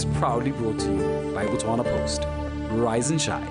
is proudly brought to you by Botswana Post. Rise and shine.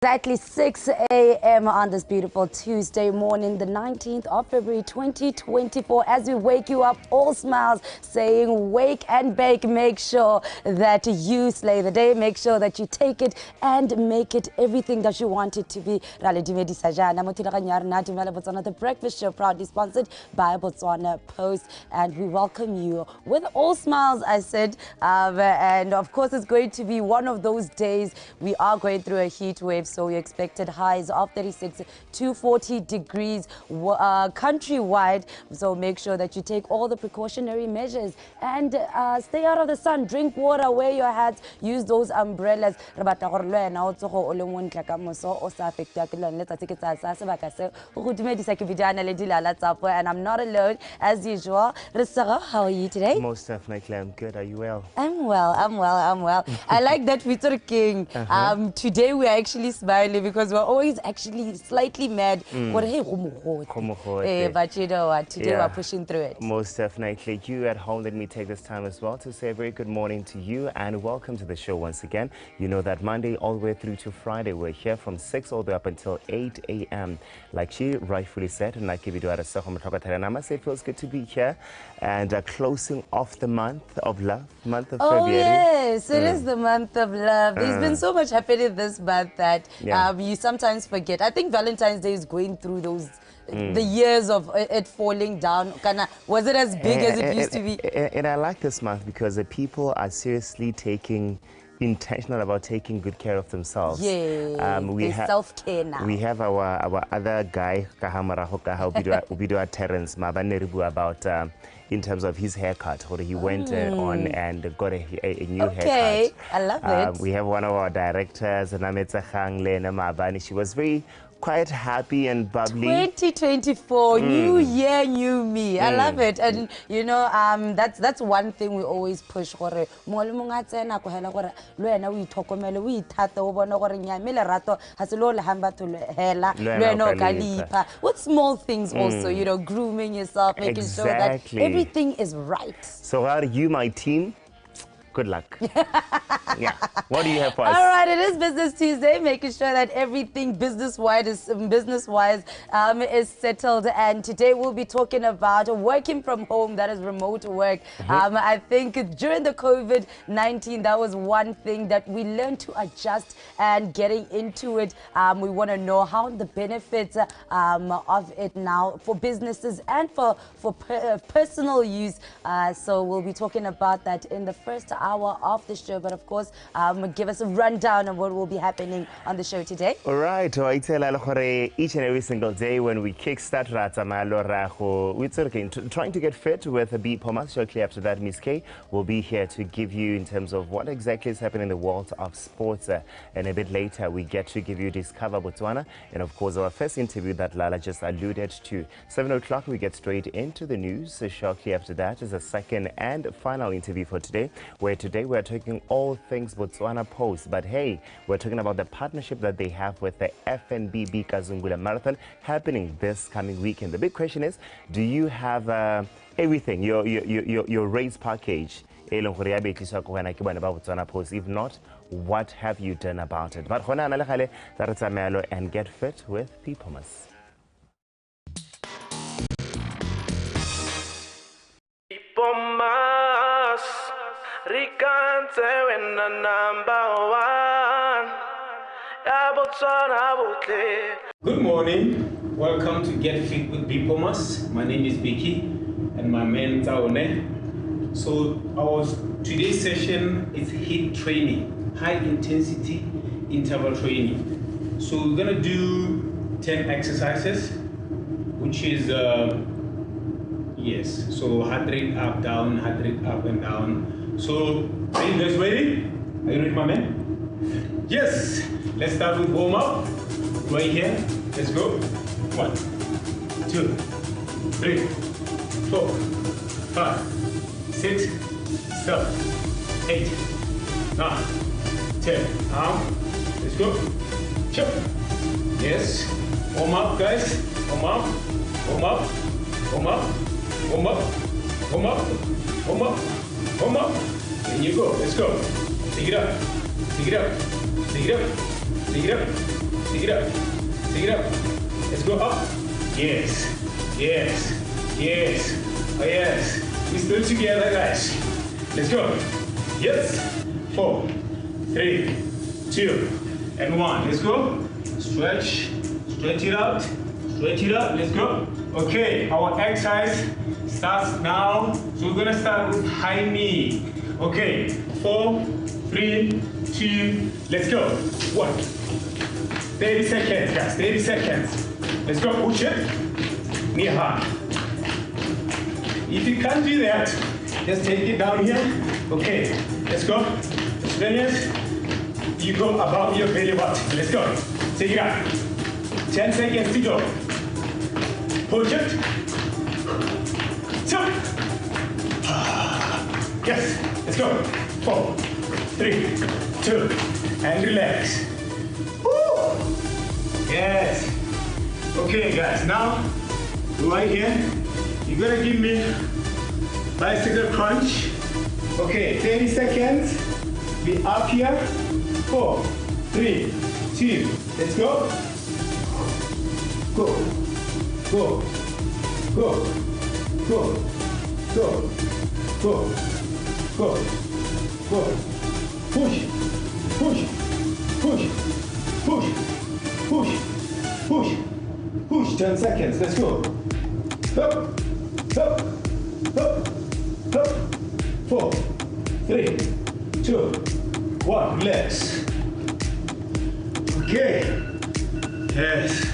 Exactly 6 a.m. on this beautiful Tuesday morning, the 19th of February 2024. As we wake you up, all smiles, saying wake and bake. Make sure that you slay the day. Make sure that you take it and make it everything that you want it to be. The breakfast show proudly sponsored by Botswana Post, and we welcome you with all smiles, I said. And of course, it's going to be one of those days. We are going through a heat wave, so we expected highs of 36 to 40 degrees countrywide. So make sure that you take all the precautionary measures and stay out of the sun. Drink water, wear your hats, use those umbrellas. And I'm not alone, as usual. How are you today? Most definitely, I'm good. Are you well? I'm well. I like that we're talking. Today we are actually smiling because we're always actually slightly mad. But you know what? Today we're pushing through it. Most definitely. You at home, let me take this time as well to say a very good morning to you and welcome to the show once again. You know that Monday all the way through to Friday, we're here from 6 all the way up until 8 a.m. Like she rightfully said, and I give you to and I must say it feels good to be here and closing off the month of love, month of February. Oh yes, it is the month of love. There's been so much happening this month that you sometimes forget. I think Valentine's Day is going through those the years of it falling down. Was it as big as it used to be? And I like this month because the people are seriously intentional about taking good care of themselves. Yeah, we self-care now. We have our other guy, Ubidoa Terence, about in terms of his haircut, or he went on and got a new haircut. Okay, I love it. We have one of our directors, Nametsa Lena Mabani. She was very quite happy and bubbly. 2024, new year, new me. I love it. And you know, that's one thing we always push. What's small things also, you know, grooming yourself, making sure that everything is right. So are you my team? Good luck. Yeah. What do you have for us? All right, it is Business Tuesday, making sure that everything business-wise is settled. And today we'll be talking about working from home, that is remote work. I think during the COVID-19, that was one thing that we learned to adjust and getting into it. We want to know how the benefits of it now for businesses and for personal use. So we'll be talking about that in the first hour of the show, but of course give us a rundown of what will be happening on the show today. All right, each and every single day when we kickstart we're trying to get fit with a BOTSWANA. Shortly after that, Miss K will be here to give you in terms of what exactly is happening in the world of sports, and a bit later we get to give you Discover Botswana, and of course our first interview that Lala just alluded to. 7 o'clock we get straight into the news. So shortly after that is the second and final interview for today, where today we're talking all things Botswana Post. But hey, we're talking about the partnership that they have with the FNB Kazungula Marathon happening this coming weekend. The big question is, do you have everything, your race package? If not, what have you done about it? But and get fit with BOTSWANA. Good morning. Welcome to Get Fit with BOTSWANA. My name is Becky and my man Taone. So our today's session is HIIT training, high intensity interval training. So we're gonna do 10 exercises, which is yes. So heart rate up, down, heart rate up and down. So are you guys ready? Are you ready, my man? Yes. Let's start with warm up. Right here. Let's go. 1, 2, 3, 4, 5, 6, 7, 8, 9, 10. Now, let's go. Chop. Yes. Warm up, guys. Warm up. Warm up. Warm up. Warm up. Warm up. Warm up. Warm up. There you go. Let's go. Take it up. Take it up. Take it up. Take it up. Take it up. Take it up. Let's go up. Yes. Yes. Yes. Oh yes. We're still together, guys. Let's go. Yes. 4, 3, 2, and 1. Let's go. Stretch. Stretch it out. Stretch it up. Let's go. Okay. Our exercise starts now. So we're gonna start with high knee. Okay. 4, 3, 2. Let's go. 1. 30 seconds, guys. 30 seconds. Let's go. Push it. Knee high. If you can't do that, just take it down here. Okay. Let's go. Finish. You go above your belly button. Let's go. Take it out. 10 seconds to go. Push it. Jump. Yes. Let's go. 4, 3, 2, and relax. Woo. Yes. Okay, guys. Now, right here, you're gonna give me bicycle crunch. Okay, 30 seconds. Be up here. 4, 3, 2. Let's go. Go. Go. Go. Go. Go. Go. Go. Go. Push. Push. Push. Push. Push. Push. Push. 10 seconds. Let's go. Up. Up. Up. Up. 4, 3, 2, 1. Relax. Okay. Yes.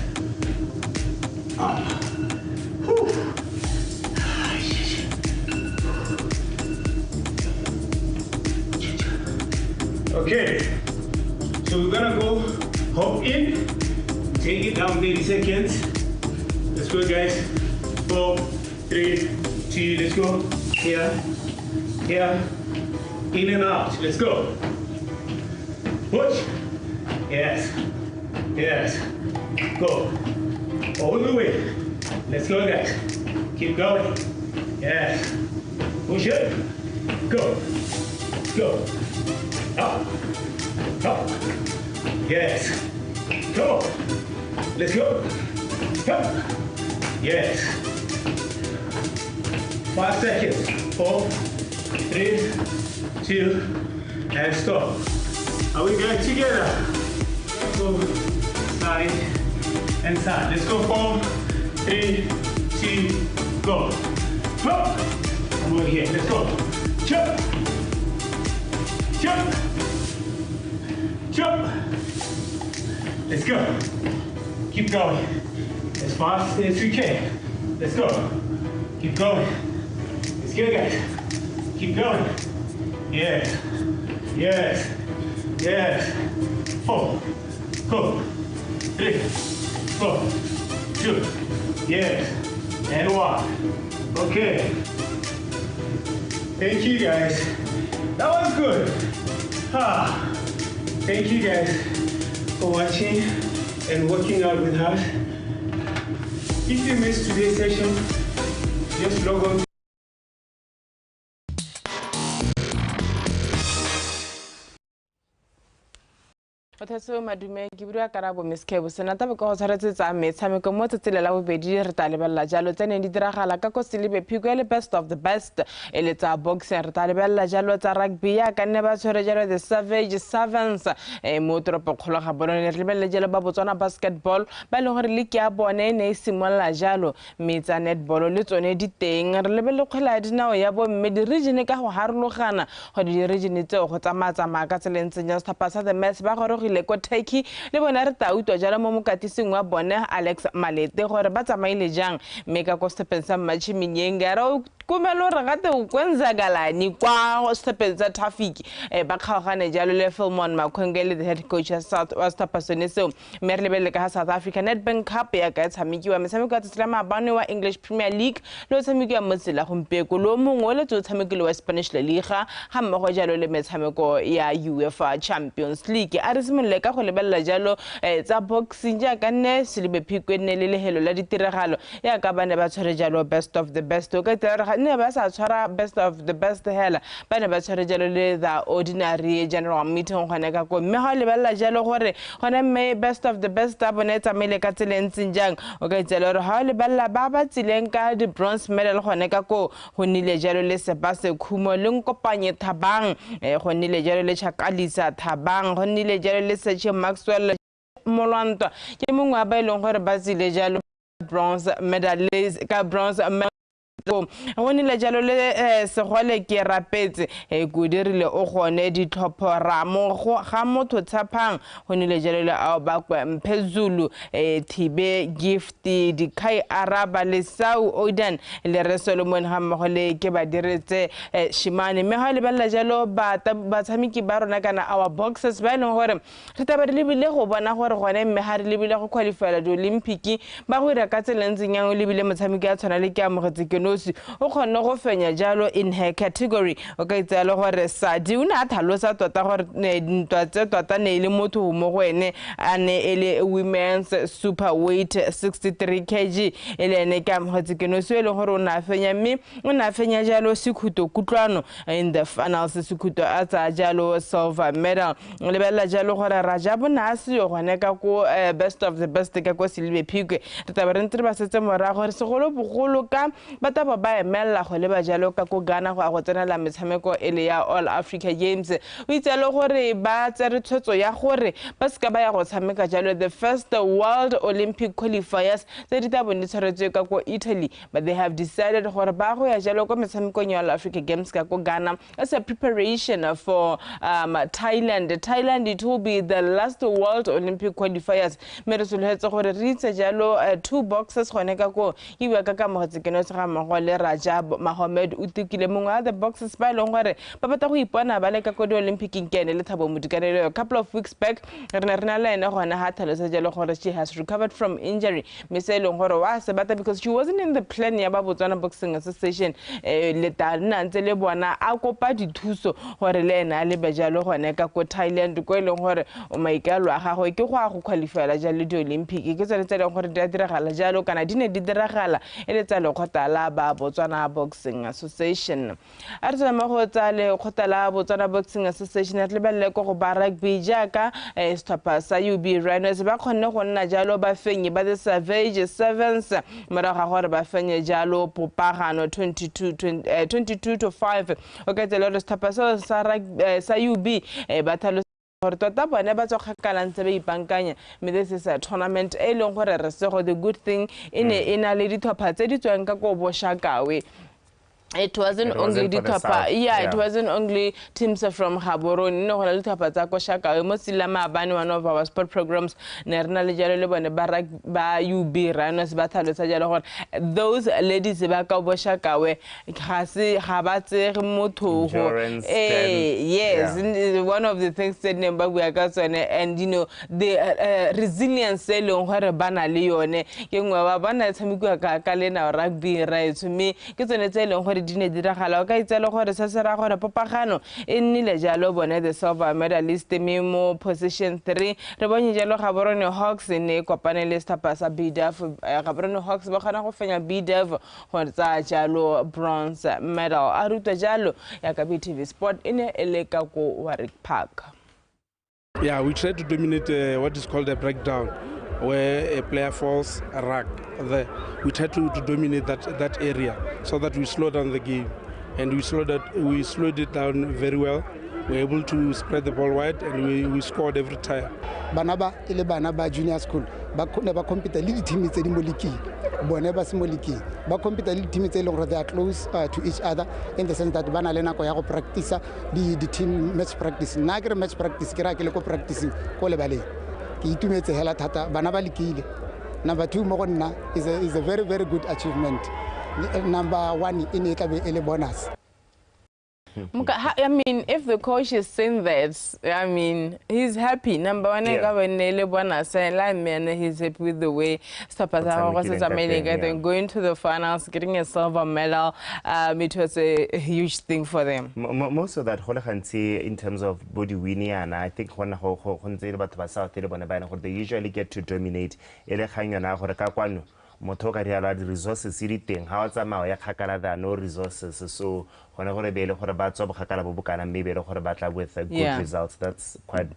Up. Whew. Okay. So we're gonna go hop in. Take it down 30 seconds. Let's go, guys. 4, 3, 2. Let's go. Here. Here. In and out. Let's go. Push. Yes. Yes. Go. All the way. Let's go, guys. Keep going. Yes. Push it. Go. Go. Up. Up. Yes. Come on. Let's go. Up. Yes. 5 seconds. 4, 3, 2, and stop. Are we going together? Go side and side. Let's go. 4, 3, 2, go. Hop. Over here. Let's go. Jump. Jump. Jump. Let's go. Keep going. As fast as we can. Let's go. Keep going. Let's go, guys. Keep going. Yes. Yes. Yes. 4, 4, 3, 4, 2. Yes. And 1. Okay. Thank you, guys. That was good. Thank you, guys, for watching and working out with us. If you missed today's session, just log on. Otheso madume ke bua karabo Miss Kebo sena tabe go tshwaretse tsa metshameko mo tsetselela bobedi re ta lebella jalo tsene di diragala ka go selebe phiko le best of the best ele tsa boxing re ta lebella jalo tsa rugby ya ka nne ba tshwere jalo the Savage Sevens mo tropo kholo ga bona le lebella jalo ba Botswana basketball ba le gore league ya bone ne simolla jalo metsa netball le tsone di teng re lebelle kgwela dinao ya bo mme di region ka go harologana go di region tseo go tsamatsa ka tselentseng ya stapa sa the mess ba gore fetogile ko Turkey le bona re ta utwa jalo mo mokatising wa bone Alex Malete gore ba tsamaile jang mme ka ko stepeng sa Machiminyeng ra kumelo re gate o kwenzakalani kwa stepeng sa traffic ba kgaogane jalo le Philmon Makhwengele the head coach ya South West Pasone so mme re lebele ka South Africa Nedbank Cup ya ka tshamekiwa metshameko ya tsela bane wa English Premier League lo tshamekiwa mo tsela gompeko lo mongwe le tso tshamekile wa Spanish La Liga ga mmogo jalo le metshameko ya UEFA Champions League a re simolole ka go lebella jalo tsa boxing ja ka nne Silibe Phikwe ne le lehelo la ditiragalo ya ka bane ba tshware jalo best of the best o ka tsara ne ba sa tshwara best of the best hela bane ba tshware jalo le the ordinary general meeting gone ka ko mme ga lebella jalo gore gone mme best of the best abone tsamile ka tseleng jang o ka tsela re ha le balla ba ba tsileng ka di bronze medal gone ka ko go nile jalo le Sebase Khumo le Nkopanye Thabang go nile jalo le Chakalisa Thabang go nile jalo le Seche Maxwell Molwantwa ke mongwe a ba ileng gore ba tsile jalo bronze medalist ka bronze go nile jalo le segole ke rapetse go dirile o gone ditlhophora mo ga motho tshapang go nile jalo le a ba kwa Mphezulu Thibe Gift Dikai Araba le Sau Odan le re Solomon ha mmogo le ke ba diretse Shimane mme ha le balla jalo ba tshamiki ba rona kana our boxes ba no gore re taba re lebile go bona gore gone mme ha re lebile go qualify di Olympic ba go ira ka tselentseng yang lebile motshamiki ya tshwana le ke amogetse ke o kgonne go fenya jalo in her category o ka itsalo gore Sadi o ne a thalosa tota gore ntwa tse tota ne ile motho mo go ene a ne ele women's super weight 63 kg ele ne ka amogetse ke no se le gore o na fenya mme o na fenya jalo Sekhuto Kutlwano in the finals Sekhuto a tsa jalo silver medal le bella jalo gore Rajab na se yo gone ka ko best of the best ka ko Silibe Phikwe re taba re ntse ba setse morago gore segolo bogolo ka bata ba emela go leba jalo ka ko Ghana go a go tsenela metshameko ele ya All Africa Games o itsalo gore ba tsere tshotso ya gore ba ska ba ya go tshameka jalo the first World Olympic qualifiers tse di tabone tshwaretswe ka ko Italy but they have decided gore ba go ya jalo ko metshamekong ya All Africa Games ka ko Ghana as a preparation for Thailand it will be the last World Olympic qualifiers me re soletse gore re itse jalo two boxes gone ka ko iwa ka mo tsekeno tsa go le Rajab Mohammed utikile mongwe the boxes ba leng gore ba bata go ipona ba le ka ko di Olympic nkene le Thabo Modikanele a couple of weeks back re na le ene gona ha thalosa jalo gore she has recovered from injury me se leng gore wa se bata because she wasn't in the plan ya ba Botswana Boxing Association le ta nna ntse le bona a kopa dithuso gore le ena le bejalo gone ka ko Thailand ko leng gore o maikalo a gagwe ke go a go qualify jalo di Olympic ke tsone tse leng gore di diragala jalo kana di ne di diragala ele tsa le khotala ba Botswana Boxing Association a re tsama go tsa le khotala Botswana Boxing Association a le belle go ba rugby jaaka stopper sa UB Rhinos ba khonne go nna jalo ba fenye ba the Savage Sevens moraga gore ba fenye jalo Popagano 22-5 o ka tsela re stopper sa UB ba thalo gore tota bone ba tsogakala ntse ba ipankanya me this is a tournament e leng gore re se go the good thing ina le dithopa tse di tswang ka go Boshakawe. It wasn't only the Tapa, it wasn't only teams from Gaborone. No, a little Tapa Shaka, mostly Lama Bani, one of our sport programs, Nerna Jalebo and Barak Ba UB Ranos Batalo Sajalo. Those ladies Baka Boshaka, Hasi Habate Moto. Yes, one of the things said number we are and you know, the resilience alone, where Bana Leone, young Wabana Tamika Kalena rugby right to me, get on a tail dine diragala ka itselo gore se se ra gore Popagano e nnile jalo bone the silver medalist memo position 3 re bone jalo Gaborone Hawks ne kopane le Stapa sa BDF Gaborone Hawks ba gana go fenya BDF go tsa jalo bronze medal a ruta jalo ya ka BTV Sport ine ele ka go Warwick Park. Yeah, we try to dominate what is called a breakdown, where a player falls a rug there. We try to dominate that area so that we slow down the game, and we slowed it down very well. we're able to spread the ball wide, and we scored every time. Banaba ile banaba junior school ba compete le di team tse di mo league bone ba se mo league ba compete le di team tse le gore they are close to each other in the sense that bana le nako ya go practice di team match practice na ke match practice ke ra ke le ko practicing ko le bale ke itumetse hela thata bana ba lekile. Number 2 mo go nna is a very good achievement. Number 1 in it le bonus. I mean, if the coach is saying that, I mean, he's happy. Number 1, he's happy with the way Stoppers are going to the finals, getting a silver medal. It was a huge thing for them. Most of that, in terms of body winning, and I think they usually get to dominate. Motoka reala the resources thing how tsamao ya khakala there no resources so gona gore be le gore ba tswa bogakala bo bokana maybe le gore batla with good results. That's quite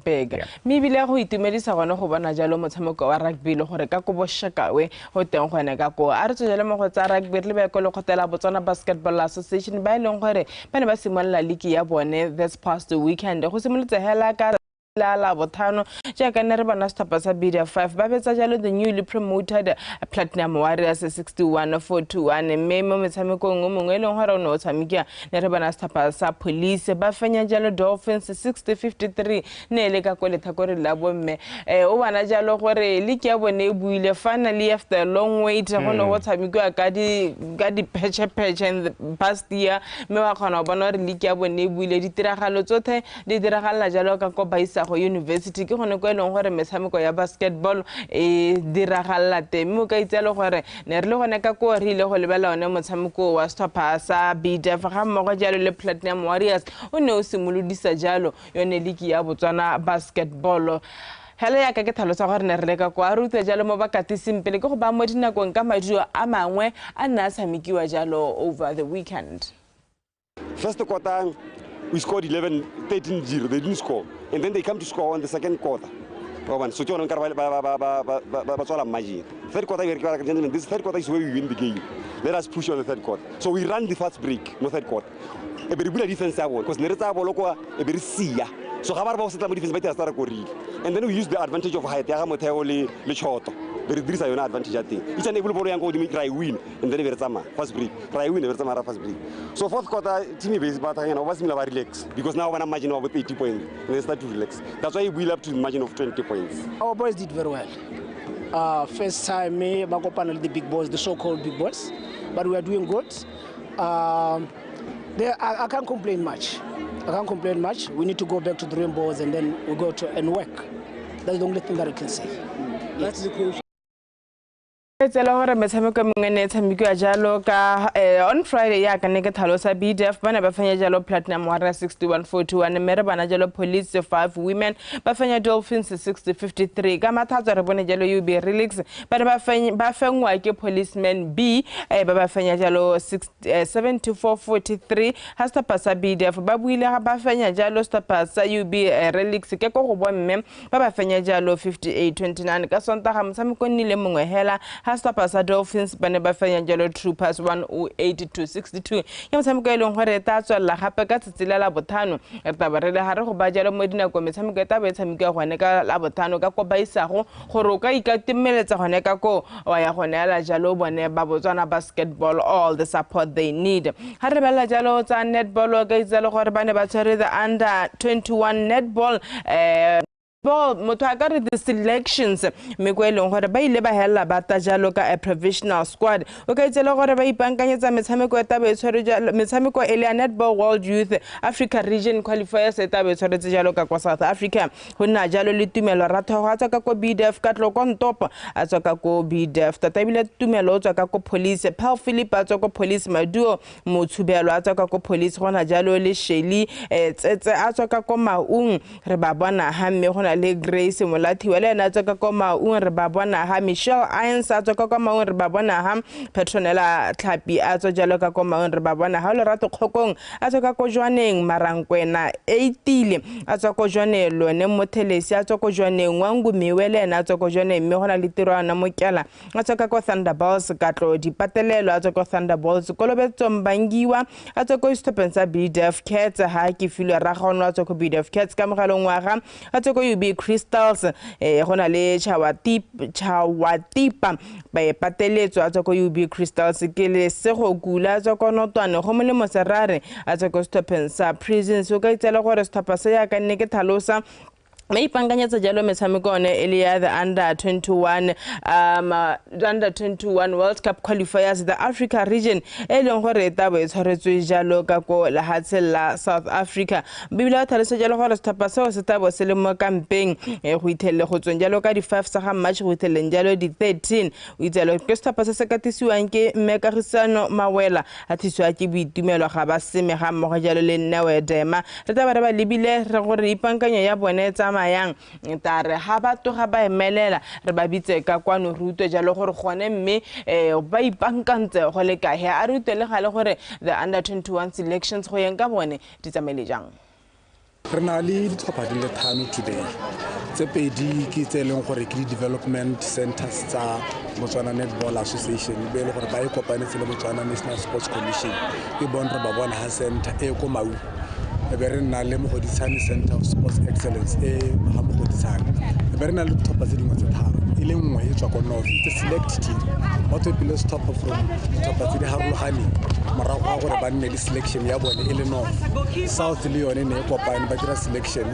big. Maybe le go itumedisa gona go bona jalo motshameko wa rugby le gore ka go boshakawe go teng gone ka go a re tswele mo go tsa rugby le be go le khotela Botswana Basketball Association ba ileng gore ba ne ba simolla league ya bone this past weekend go simolotse hela ka la bothano jaaka ne re bona Stapa sa BDF 5 ba betsa jalo the newly promoted Platinum Warriors 61-4-1 mme mo metshamekong o mongwe le gore o ne o tshamekia ne re bona Stapa sa Police ba fenya jalo Dolphins 60-53 ne le ka go le thakore la bomme o bana jalo gore league ya bone e buile finally after a long wait go no go tshamekiwa ka di patch in the past year me wa khona bona re league ya bone e buile ditiragalo tsothe di diragala jalo ka go baisa go university ke gone go eleng gore metshameko ya basketball e diragala teng mo ka itselo gore ne re le gone ka go re ile go lebela one motshameko wa Stapa sa BDF ga mmogo jalo le Platinum Warriors o ne o simolodisa jalo yone league ya Botswana Basketball. Hele ya ka ke tlhalosa gore ne re le ka go a rutse jalo mo bakatising pele ke go ba mo dinakong ka maduo a mangwe a nna tshamekiwa jalo over the weekend. First quarter we scored 13-0. They didn't score. And then they come to score on the second quarter. So third quarter, gentlemen, this third quarter is where we win the game. Let us push on the third quarter. So we ran the fast break, no third quarter. A very good defense, because Nereza Boloko, a very sia. So Habar set up defense by the and then we use the advantage of height. Le short. There is an advantage at thing. Each and every ball and go to try win, and then every summer fast break. Try win every summer fast break. So fourth quarter, team base, but I was relax because now when I imagine about 80 points, and they start to relax. That's why we have to margin of 20 points. Our boys did very well. First time, me, Bakopan, the big boys, the so-called big boys, but we are doing good. I can't complain much. We need to go back to the rainbows and then we go to and work. That's the only thing that I can say. That's the crucial. On Friday, ya ka ne ke tlhalosa BDF bana ba fenya jalo Platinum Warriors 61-4-1 mme re bana jalo Police 5 women ba fenya Dolphins 60-53 ka mathatso re bone jalo UB Relix ba fengwa ke Policemen B ba fenya jalo 74-43 ha Stapa sa BDF ba buile ga ba fenya jalo Stapa sa UB Relix ke go bomme ba fenya jalo 58-29 ka Sontaga motshameko nile mongwe hela Stapa sa Dolphins bane ba fenya jalo Troopers 108-62 ya motshameko e leng gore ta tswela gape ka tsitsela la bothano re taba re le hare go ba jalo mo dinako metshameko ta ba tshameka gone ka la bothano ka go ba isago gore o ka ikatimeletsa gone ka go wa ya gone la jalo bone ba Botswana Basketball all the support they need ha re bela jalo tsa netball ka itselo gore bane ba tshwere the under 21 netball motho the selections me go eleng gore ba ile ba hella ba ta jalo ka a professional squad o ka itsela gore ba ipankanyetsa metshameko eta ba tshwere jalo metshameko ele netball World Youth Africa Region qualifiers eta ba tshwere jalo ka kwa South Africa go nna jalo le Tumelo ratho go tsa ka ko BDF ka tlo kon top a tswa ka ko BDF ta bile Tumelo o tswa ka ko Police Paul Philip a tswa ko Police Maduo Motshubelo a tswa ka ko Police gona jalo le Shelly tsetse a tswa ka ko Maung re ba bona ha mme gona le Grace Molati wele na tswa ka koma o re ba bona ha Michelle Irons a tswa ka koma o re ba bona ha Petronella Tlhapi a tswa jalo ka koma o re ba bona ha Lorato Kgokong a tswa ka Kojwaneng Marankwena Eitile a tswa Kojwane Lone Mothelesi a tswa Kojwaneng Wangu Miwele na tswa Kojwane mme gona le tirwana Mokela a tswa ka Thunderbolts Katlo Dipatelelo a tswa ka Thunderbolts Kolobetso Mbangiwa a tswa ko Stopensa BDF Cats ha ke filwe ragono a tswa ko BDF Cats ka mogalo ngwaga a tswa ko UB Crystals gona le Chawatipa ba pateletso a tswa ko UB Crystals ke le sego kula a tswa ko Notwane go molemo serare a tswa ko Stopensa Prisons o ka itsela gore stapa se ya ka nne ke thalosa May ipanganyetsa jalo metshameko one ele ya the under 21 World Cup qualifiers the Africa region leng gore tabo e tshwaretswe jalo ka ko lehatshe la South Africa bibila thalese jalo gore stapa seo se tabo se le mo campaign go ithelle go tsweng jalo ka di 5 sa ga March go ithelleng jalo di 13 o itselo ke stapa se se katisiwang ke Mmekagisano Mawela a thiswa ke boitumelo ga ba seme ga mmogo jalo le Nnewe Dema re taba ba lebile re gore ipanganya ya bone tsa mayang tare ha ba toga ba emelela re ba bitse ka kwano ruto jalo gore gone mme ba ipankantse go le ka he a ruto le gale gore the under 21 selections go yeng ka bone di tsamele jang re na le ditlhopha di le thano today tse pedi ke tse leng gore ke development centers tsa Botswana Netball Association be le gore ba e kopanetse le Botswana National Sports Commission e bon re ba bona ha center e ko Mau e be re na le Mogodisane Center of Sports Excellence e ha Mogodisane e be re na le ditlhopha tse dingwe tse tharo e le nngwe e tswa ko North the select team ba to pile stop from ditlhopha tse di harologane morago ga gore ba nne le selection ya bone e le North South le yone ne e kopane ba dira selection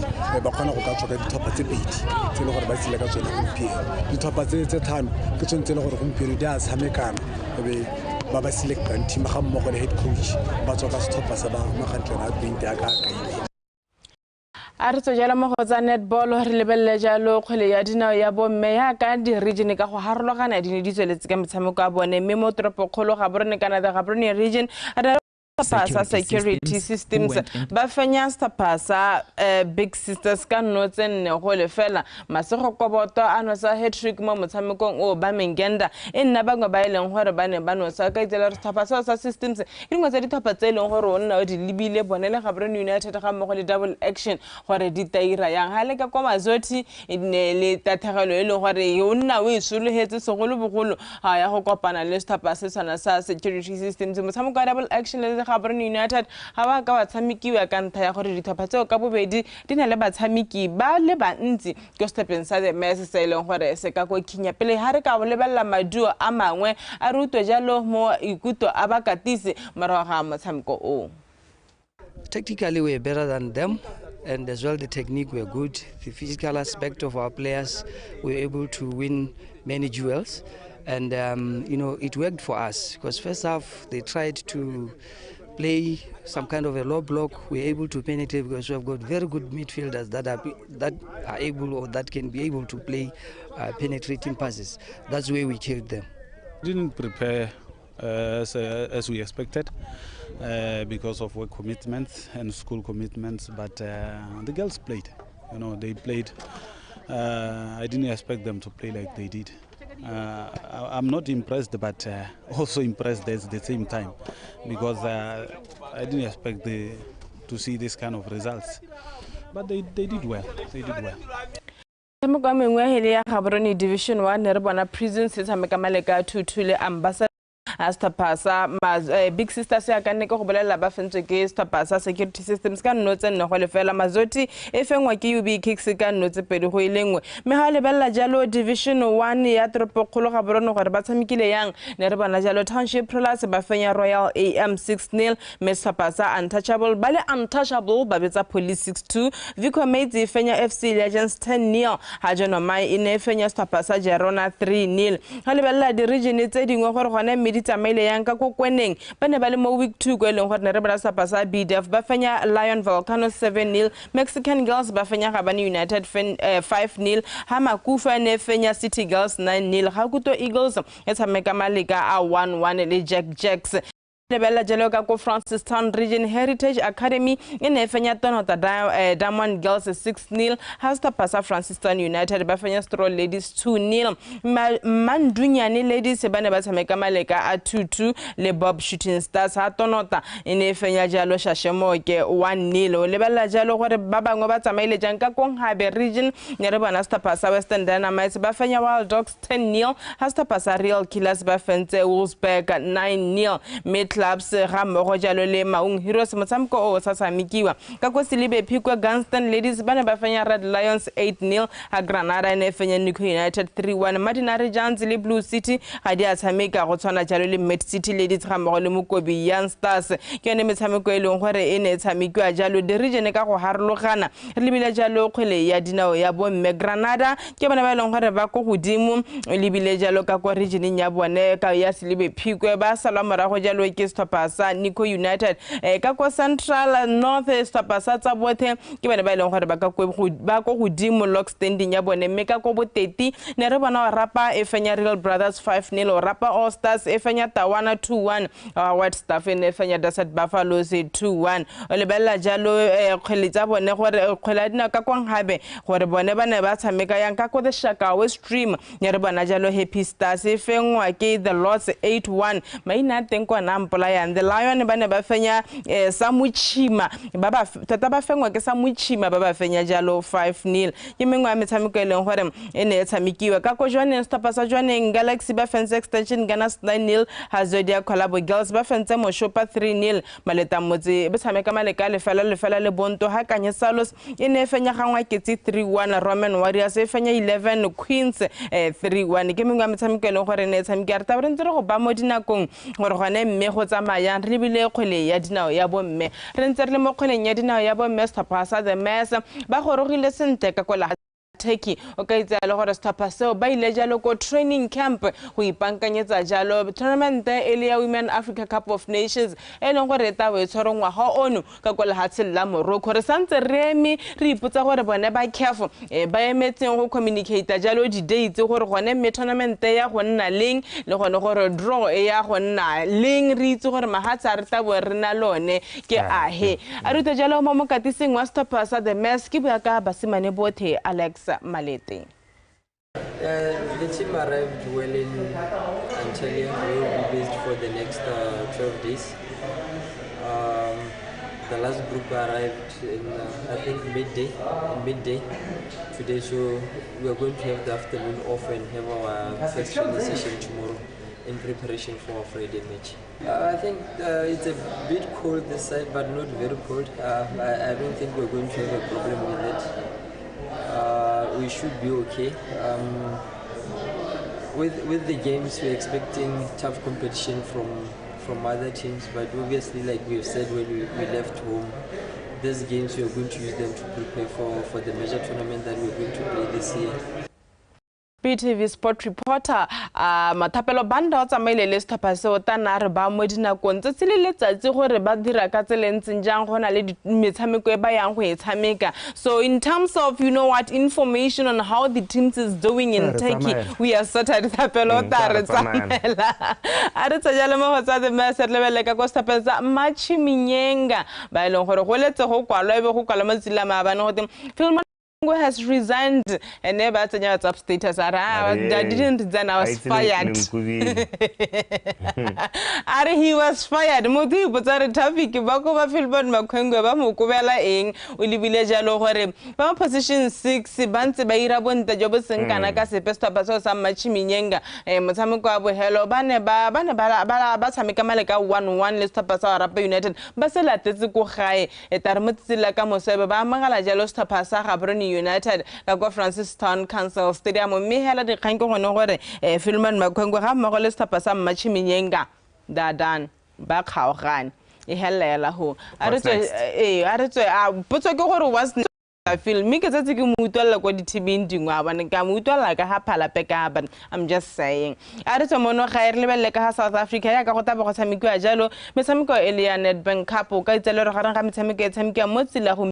ba kgona go ka tswa ka ditlhopha tse pedi tse le gore ba tsile ka tsone gompieno ditlhopha tse thano ke tsone tse le gore gompieno di a tshamekana e be ba ba selectang team ga mmogo le head coach ba tswa ka setlhopha sa ba magantlana a 20 a ka kaile a re tsojela mo go tsa netball re lebelle jalo kgwele ya dinao ya bomme ya ka di region ka go harologana di ne di tsweletse ka metshameko a bone mme mo toropokgolo ga borone kana the Gaborone region Stapasa security systems ba fenya Stapasa big sisters ka notse nne go le fela masego koboto ano sa hat-trick mo motshamekong o ba mengenda e nna bangwe ba ileng gore ba ne ba no sa ka itela Stapasa sa systems e dingwe tsa dithopa tse ileng gore o nna o di libile bonele Gaborone United ga mmogo le double action gore di taira yang ha le ka kwa Mazoti ne le tathagelo e leng gore o nna o isologetse segolo bogolo ha ya go kopana le Stapasa sana sa security systems motshameko wa double action le Gaborone United ha ba ka batshamekiwa ka ntha ya gore dithopa tseo ka bobedi di na le batshameki ba le bantsi go stepeng sa the mess se leng gore se ka go khinya pele ha re ka bo lebella maduo a mangwe a rutwe jalo mo ikuto a ba katise marago ga motshameko o Technically we're better than them and as well the technique were good the physical aspect of our players were able to win many duels and you know it worked for us because first half they tried to play some kind of a low block. We're able to penetrate because we have got very good midfielders that are able or that can be able to play penetrating passes. That's where we killed them. Didn't prepare as we expected because of work commitments and school commitments, but the girls played. You know, they played. I didn't expect them to play like they did. I'm not impressed, but also impressed at the same time because I didn't expect to see this kind of results. But they did well. They did well. Metshameko mengwe hele ya Gaborone Division 1 re bona Prisons se tshameka maleka Thuthule Ambassador Stapasa big sisters ya ka nne ke go bolela ba fentswe ke Stapasa security systems ka nnotse nne go lefela Mazoti e fengwa ke UB Kicks ka nnotse pedi go ilengwe me ha lebella jalo Division 1 ya Toropokgolo Gaborone gore ba tshamekile yang ne re bona jalo Township Plus ba fenya Royal AM 6-0 me Stapasa Untouchable ba le Untouchable ba betsa Police 6-2 Vico Mates e fenya FC Legends 10-0 ha jeno mai ine fenya Stapasa Gerona 3-0 ha lebella di region tse dingwe gore gone medi tsamaile yang ka kokweneng ba ne ba le mo week 2 go eleng gore ne re bra Stapasa BDF ba fenya Lion Volcano 7-0 Mexican Girls ba fenya Gaborone United 5-0 ha Makufa ne fenya City Girls 9-0 ha Kuto Eagles e tshameka maleka a 1-1 le Jack Jacks lebella jalo ka ko Francistown Region Heritage Academy ene fenya tonota Diamond Girls 6-0 hasta pasa Francistown United ba fenya Straw Ladies 2-0 Mandunyane Ladies bane ba tshameka maleka a 2-2 le Bob Shooting Stars ha tonota ene fenya jalo Shashemoke 1-0 lebella jalo gore ba bangwe ba tsamaile jang ka Konghabe Region ne re bona hasta pasa Western Dynamites ba fenya Wild Dogs 10-0 hasta pasa Real Killers ba fentse Wolfsburg 9-0 clubs Ramoro jalo le Maung Heroes motshameko o sa tsamikiwa ka ko Silibe Phikwe Gunston Ladies bana ba fenya Red Lions 8-0 ha Granada ne fenya Nico United 3-1 Madinari Giants le Blue City ga di a tshameka go tshwana jalo le Met City Ladies Ramoro le Mokobi Young Stars ke yone metshameko e leng gore e ne tsamikiwa jalo di region ka go harologana re lebile jalo kgwele ya dinao ya bo mme Granada ke bana ba leng gore ba go godimo lebile jalo ka ko region ya bone ka ya Silibe Phikwe ba salwa morago jalo ke Stopasa Nico United ka ko Central North Stopasa tsa bothe ke bana ba ileng gore ba go godimo lock standing ya bone mme ka ko boteti ne re bona rapa e fenya Real Brothers 5-0 rapa All Stars e fenya Tawana 2-1 White Staff e fenya Desert Buffaloes 2-1 o lebella jalo kgwele tsa bone gore kgwela dina ka Konghabe gore bone ba ne ba tshameka yang ka ko the Shakawe Stream ne re bona jalo Happy Stars e fengwa ke the Lords 8-1 maina teng kwa Nampola and the Lion bane ba fenya Samuchima baba tata ba fengwa ke Samuchima baba fenya jalo 5-0 ke mengwe ya metshameko e leng gore ene e tsamikiwa ka ko Johannesburg Stopasa Johannesburg Galaxy ba fentse Extension Ganas 9-0 Hazodia Collabo Girls ba fentse Moshopa 3-0 Maleta Motse ba tshameka maleka lefela le Bonto ha Kanye Salos ene fenya gangwa ketsi 3-1 Roman Warriors e fenya 11 Queens 3-1 ke mengwe ya metshameko e leng gore ene e tsamikiwa re tabere ntse re go ba mo dinakong gore gone mme go tsamaya re lebile kgwele ya dinao ya bomme re ntse re le mo kgweleng ya dinao ya bomme Stopasa the Mess ba gorogile sente ka kola Turkey o ka itse le gore Stopasa ba ile jalo ko training camp go ipankanyetsa jalo tournament e ya Women Africa Cup of Nations e leng gore ta we tshorongwa ha ono ka kola hatsi la Morocco re santse remi re ipotsa gore bone ba careful ba emetseng go communicate jalo di dates gore gone me tournament ya go nna leng le gone gore draw ya go nna leng re itse gore mahatsa re ta bo rena lone ke ahe a ruta jalo mo mokatising wa Stopasa the Mess ke bua ka basimane bothe Alex Malete. The team arrived well in Antalya. We will be based for the next 12 days. The last group arrived in I think midday today, so we are going to have the afternoon off and have our first training session tomorrow in preparation for our Friday match. I think it's a bit cold this side, but not very cold. I don't think we're going to have a problem with it. We should be okay. With the games, we're expecting tough competition from other teams, but obviously, like we've said when we left home, these games we are going to use them to prepare for the major tournament that we're going to play this year. BTV Sport Reporter Matapelo Banda o tsamaile le Stopasa o tana re ba mo dinakong tse le letsatsi gore ba dira ka tselentseng jang gona le metshameko e ba yang go e tshameka. So in terms of information on how the teams is doing in Turkey, we are sorted Tapelo tare tsamela a re tsajala mo go tsa the Mess re lebele ka go Stopasa Machi Minyenga ba ile gore go letse go kwalwa e be go kwala matsila ma bana go film has resigned and never tsenya WhatsApp status I didn't resign, I was fired. He was fired. Motho o botsa traffic ba go ba Philbert Makhengwe ba mo kobela eng o lebile jalo gore ba position 6 ba ntse ba ira bonta jo bo senkana ka sepe Stopasa sa Machi Minyenga motshameko wa bohelo ba ne ba tshameka maleka 1-1 le Stopasa wa Rapa United ba se latetse go gae etare motsila ka mosebe ba mangala jalo Stopasa ga Brony United ka go Francistown Council Stadium mme hela di kgang go gone gore Philman Makhengwe ga mmogo le Stopasa Machi Minyenga dadan ba kgaogane e helela ho a re tswe a botso ke gore was film ke tsetse ke mutwalla go di TV dingwa bana ka mutwalla ka ha phala peka ban I'm just saying a re tswe mono ga re lebelle ka ha South Africa ya ka go taba go tshamekwa jalo metshameko e le ya Nedbank Cup ka itsele re gareng ga metshameko e tshamekwa mo tsela go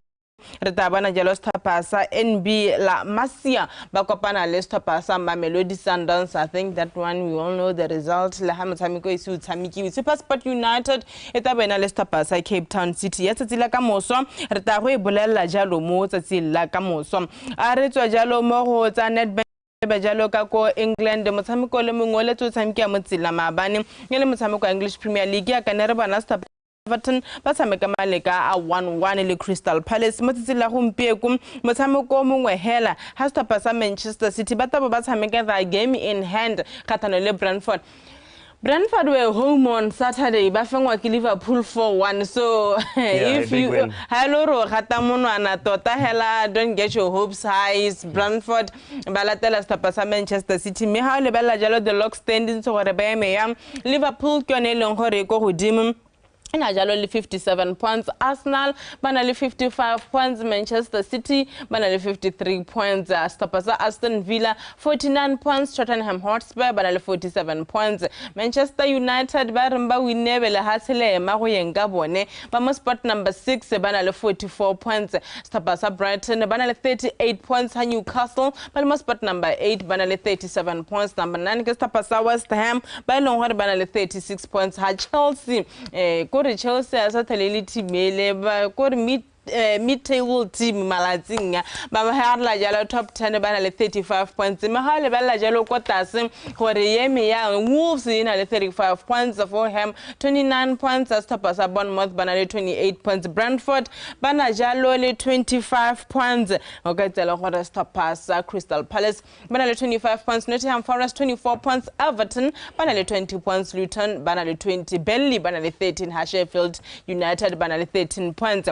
re ta bona jalo setlhopha sa NB la Masia ba kopana le setlhopha sa Mamelodi Sundowns. I think that one we all know the result. Le ha motshameko ise o tshamekiwe. SuperSport United e ta bena le setlhopha sa Cape Town City ya tsatsi la ka moso re ta go e bolella jalo mo tsatsi la ka moso a re tswa jalo mo go tsa Nedbank bajalo ka ko England motshameko le mongwe le tsotshameka mo tsela maabane le motshameko wa English Premier League ya kana re bana sta Everton ba tshameka maleka a 1-1 le Crystal Palace mo tsela gompieko motshameko mongwe hela ha sta sa Manchester City ba taba ba tshameka the game in hand khathano le Brentford were home on Saturday ba fengwa ke Liverpool 4-1 so if you haloro gata monwana tota hela don't get your hopes high. Brentford ba latela sta sa Manchester City me ha le bella jalo the lock standing so gore ba eme ya Liverpool ke ne leng gore go godimo ina jalo le 57 points. Arsenal bana le 55 points. Manchester City bana le 53 points. Stopasa Aston Villa 49 points. Tottenham Hotspur bana le 47 points. Manchester United ba remba winebe le hasele ma go yenga bone ba mo spot number 6 bana le 44 points. Stopasa Brighton bana le 38 points. Newcastle ba mo spot number 8 bana le 37 points. Number 9 ke Stopasa West Ham ba long hore bana le 36 points. Ha Chelsea Chelsea as a team ba ko mid-table team malatsing ba ha la jalo top 10 ba na le 35 points me ha le ba la jalo ko tase gore yeme ya Wolves ina le 35 points. Fulham 29 points. Stopper sa Bournemouth ba na le 28 points. Brentford ba na jalo le 25 points. O ka tsela gore Stopper sa Crystal Palace ba na le 25 points. Nottingham Forest 24 points. Everton ba na le 20 points. Luton ba na le 20. Burnley ba na le 13. Sheffield United ba na le 13 points.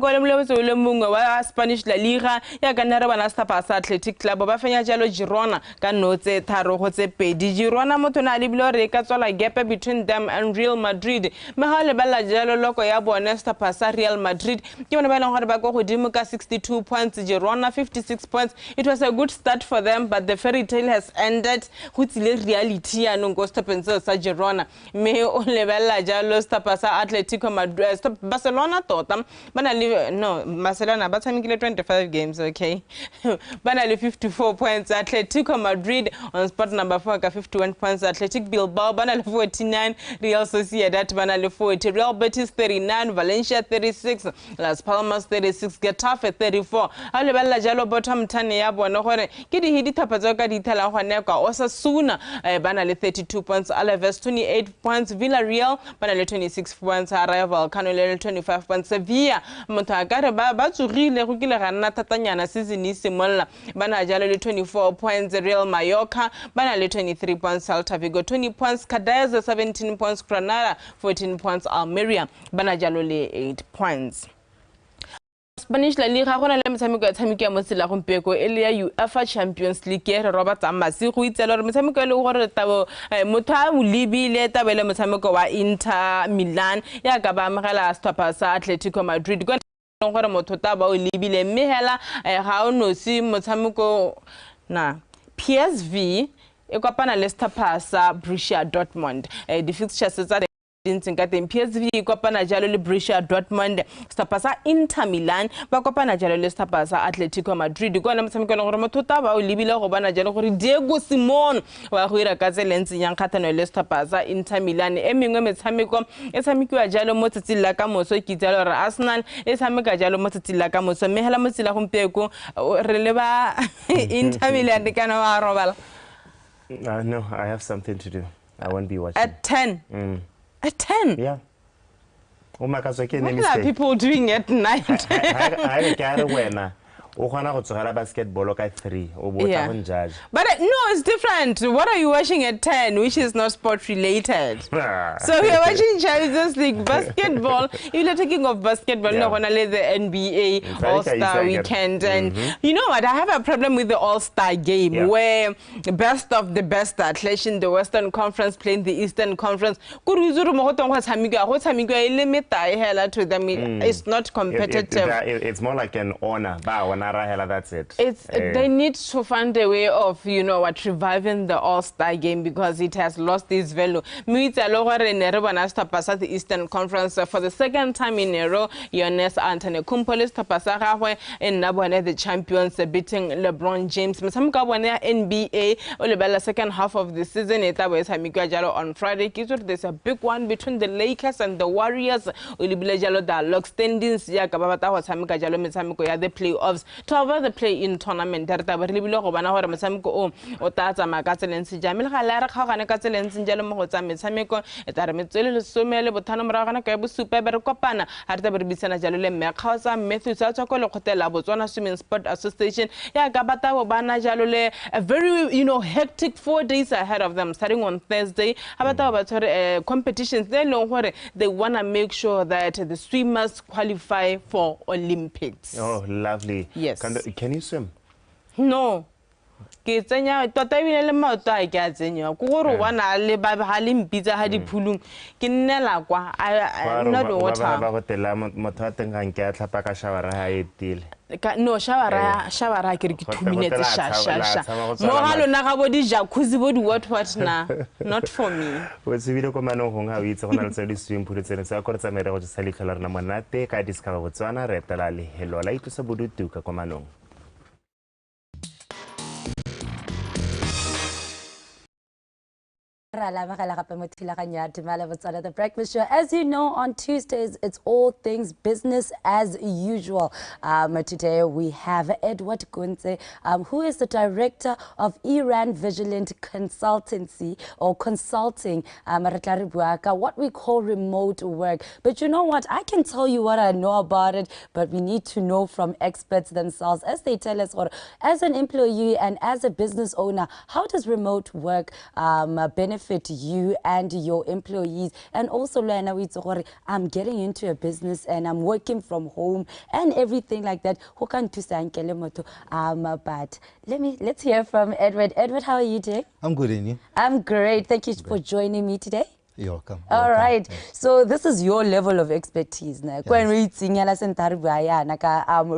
Go le mongwe wa Spanish La Liga ya kana re bana sta sa Athletic Club ba fenya jalo Girona ka notse tharo go tse pedi. Girona motho na le bile re ka tswala gap between them and Real Madrid me ha le bala jalo loko ya bona sta sa Real Madrid ke bona ba leng gore ba go godimo ka 62 points. Girona 56 points. It was a good start for them but the fairy tale has ended. Go tsile reality ya no go stopentse sa Girona me o le bala jalo sta sa Atletico Madrid Barcelona tota bana le no Barcelona ba tshamekile 25 games okay bana le 54 points. Atletico Madrid on spot number 4 ka 51 points. Athletic Bilbao bana le 49. Real Sociedad bana le 40. Real Betis 39. Valencia 36. Las Palmas 36. Getafe 34. ha le balla jalo bottom 10 ya bona gore ke di hidi thapatso ka di thela gone kwa Osasuna bana le 32 points. Alaves 28 points. Villarreal bana le 26 points. Rayo Vallecano le 25 points. Sevilla motagare ba tsugile go kile ga nna tatanyana season e simolla bana jalo le 24 points. Real Mallorca bana le 23 points. Celta Vigo 20 points. Cadiz 17 points. Granada 14 points. Almeria bana jalo le 8 points. Spanish La Liga gona le metshameko ya tshameka mo tsela gompeko ele ya UEFA Champions League re Robert Amasi go itsela re metshameko le gore tabo motho a ulibile tabele metshameko wa Inter Milan ya ka ba amogela Stopper sa Atletico Madrid go gore motho taba o libile mme hela ga o no si metshameko na PSV e kopana le Stopper sa Borussia Dortmund di fixtures tsa PSV kopana jalo le Borussia Dortmund. Stopper sa Inter Milan ba kopana jalo le Stopper sa Atletico Madrid go na motsameko le gore motho taba o libile go bana jalo gore Diego Simon wa go ira ka tselentsi yang khathano le Stopper sa Inter Milan e mengwe metshameko e tshamekiwa jalo mo tsetsi la ka moso ke tsalo re Arsenal e tshameka jalo mo tsetsi la ka moso mme hela mo tsela gompeko re le ba Inter Milan de kana wa robala. No, I have something to do. I won't be watching. At 10. At 10? Yeah. What are people doing at night? I can't win. Basketball at 3. Yeah. But no, it's different. What are you watching at 10, which is not sport related? So we are watching Champions League basketball. If you're talking of basketball, yeah. No, the NBA All-Star Weekend. And you know what? I have a problem with the All-Star game where the best of the best athletes in the Western Conference playing the Eastern Conference. It's not competitive. It's more like an honor. That's it. They need to find a way of, you know what, reviving the All-Star game because it has lost its value. The Eastern Conference for the second time in a row. Jonas Anthony Kumpolis tapasa in Nabone the champions beating LeBron James. NBA Olebella second half of the season. On Friday. There's a big one between the Lakers and the Warriors. The standings the playoffs to avoid the play-in tournament. Botswana Swimming Sport Association. A very, you know, hectic 4 days ahead of them, starting on Thursday. Competitions, they know what they want to make sure that the swimmers qualify for Olympics. Oh, lovely. Yes. Can you swim? No. Ke tsenya tota ebile le maoto a ke a tsenya go gore wana le ba ha le mpitsa ha diphulung ke nnela kwa not water ba go tela motho a teng gang ke a tlhapa ka shawara ha etile no shawara ke re ke 2 minutes sha mo ga lona ga bo di jacuzzi bo di what na not for me o tsebile ko manong go nga o itse go na le tse di swim pool tsene tsa go tsa mere go tsa litlhola rena monate ka Discover Botswana re etela le hello la itse bodutu ka ko manong. The breakfast show. As you know, on Tuesdays, it's all things business as usual. Today, we have Edward Gunze, who is the director of Iran Vigilant Consultancy or Consulting, what we call remote work. But you know what? I can tell you what I know about it, but we need to know from experts themselves as they tell us, or as an employee and as a business owner, how does remote work benefit you and your employees? And also, I'm getting into a business and I'm working from home and everything like that. But let's hear from Edward. Edward, how are you doing? I'm good, and you? I'm great. Thank you for joining me today. You're welcome. All right. Yes. So this is your level of expertise now. Yes.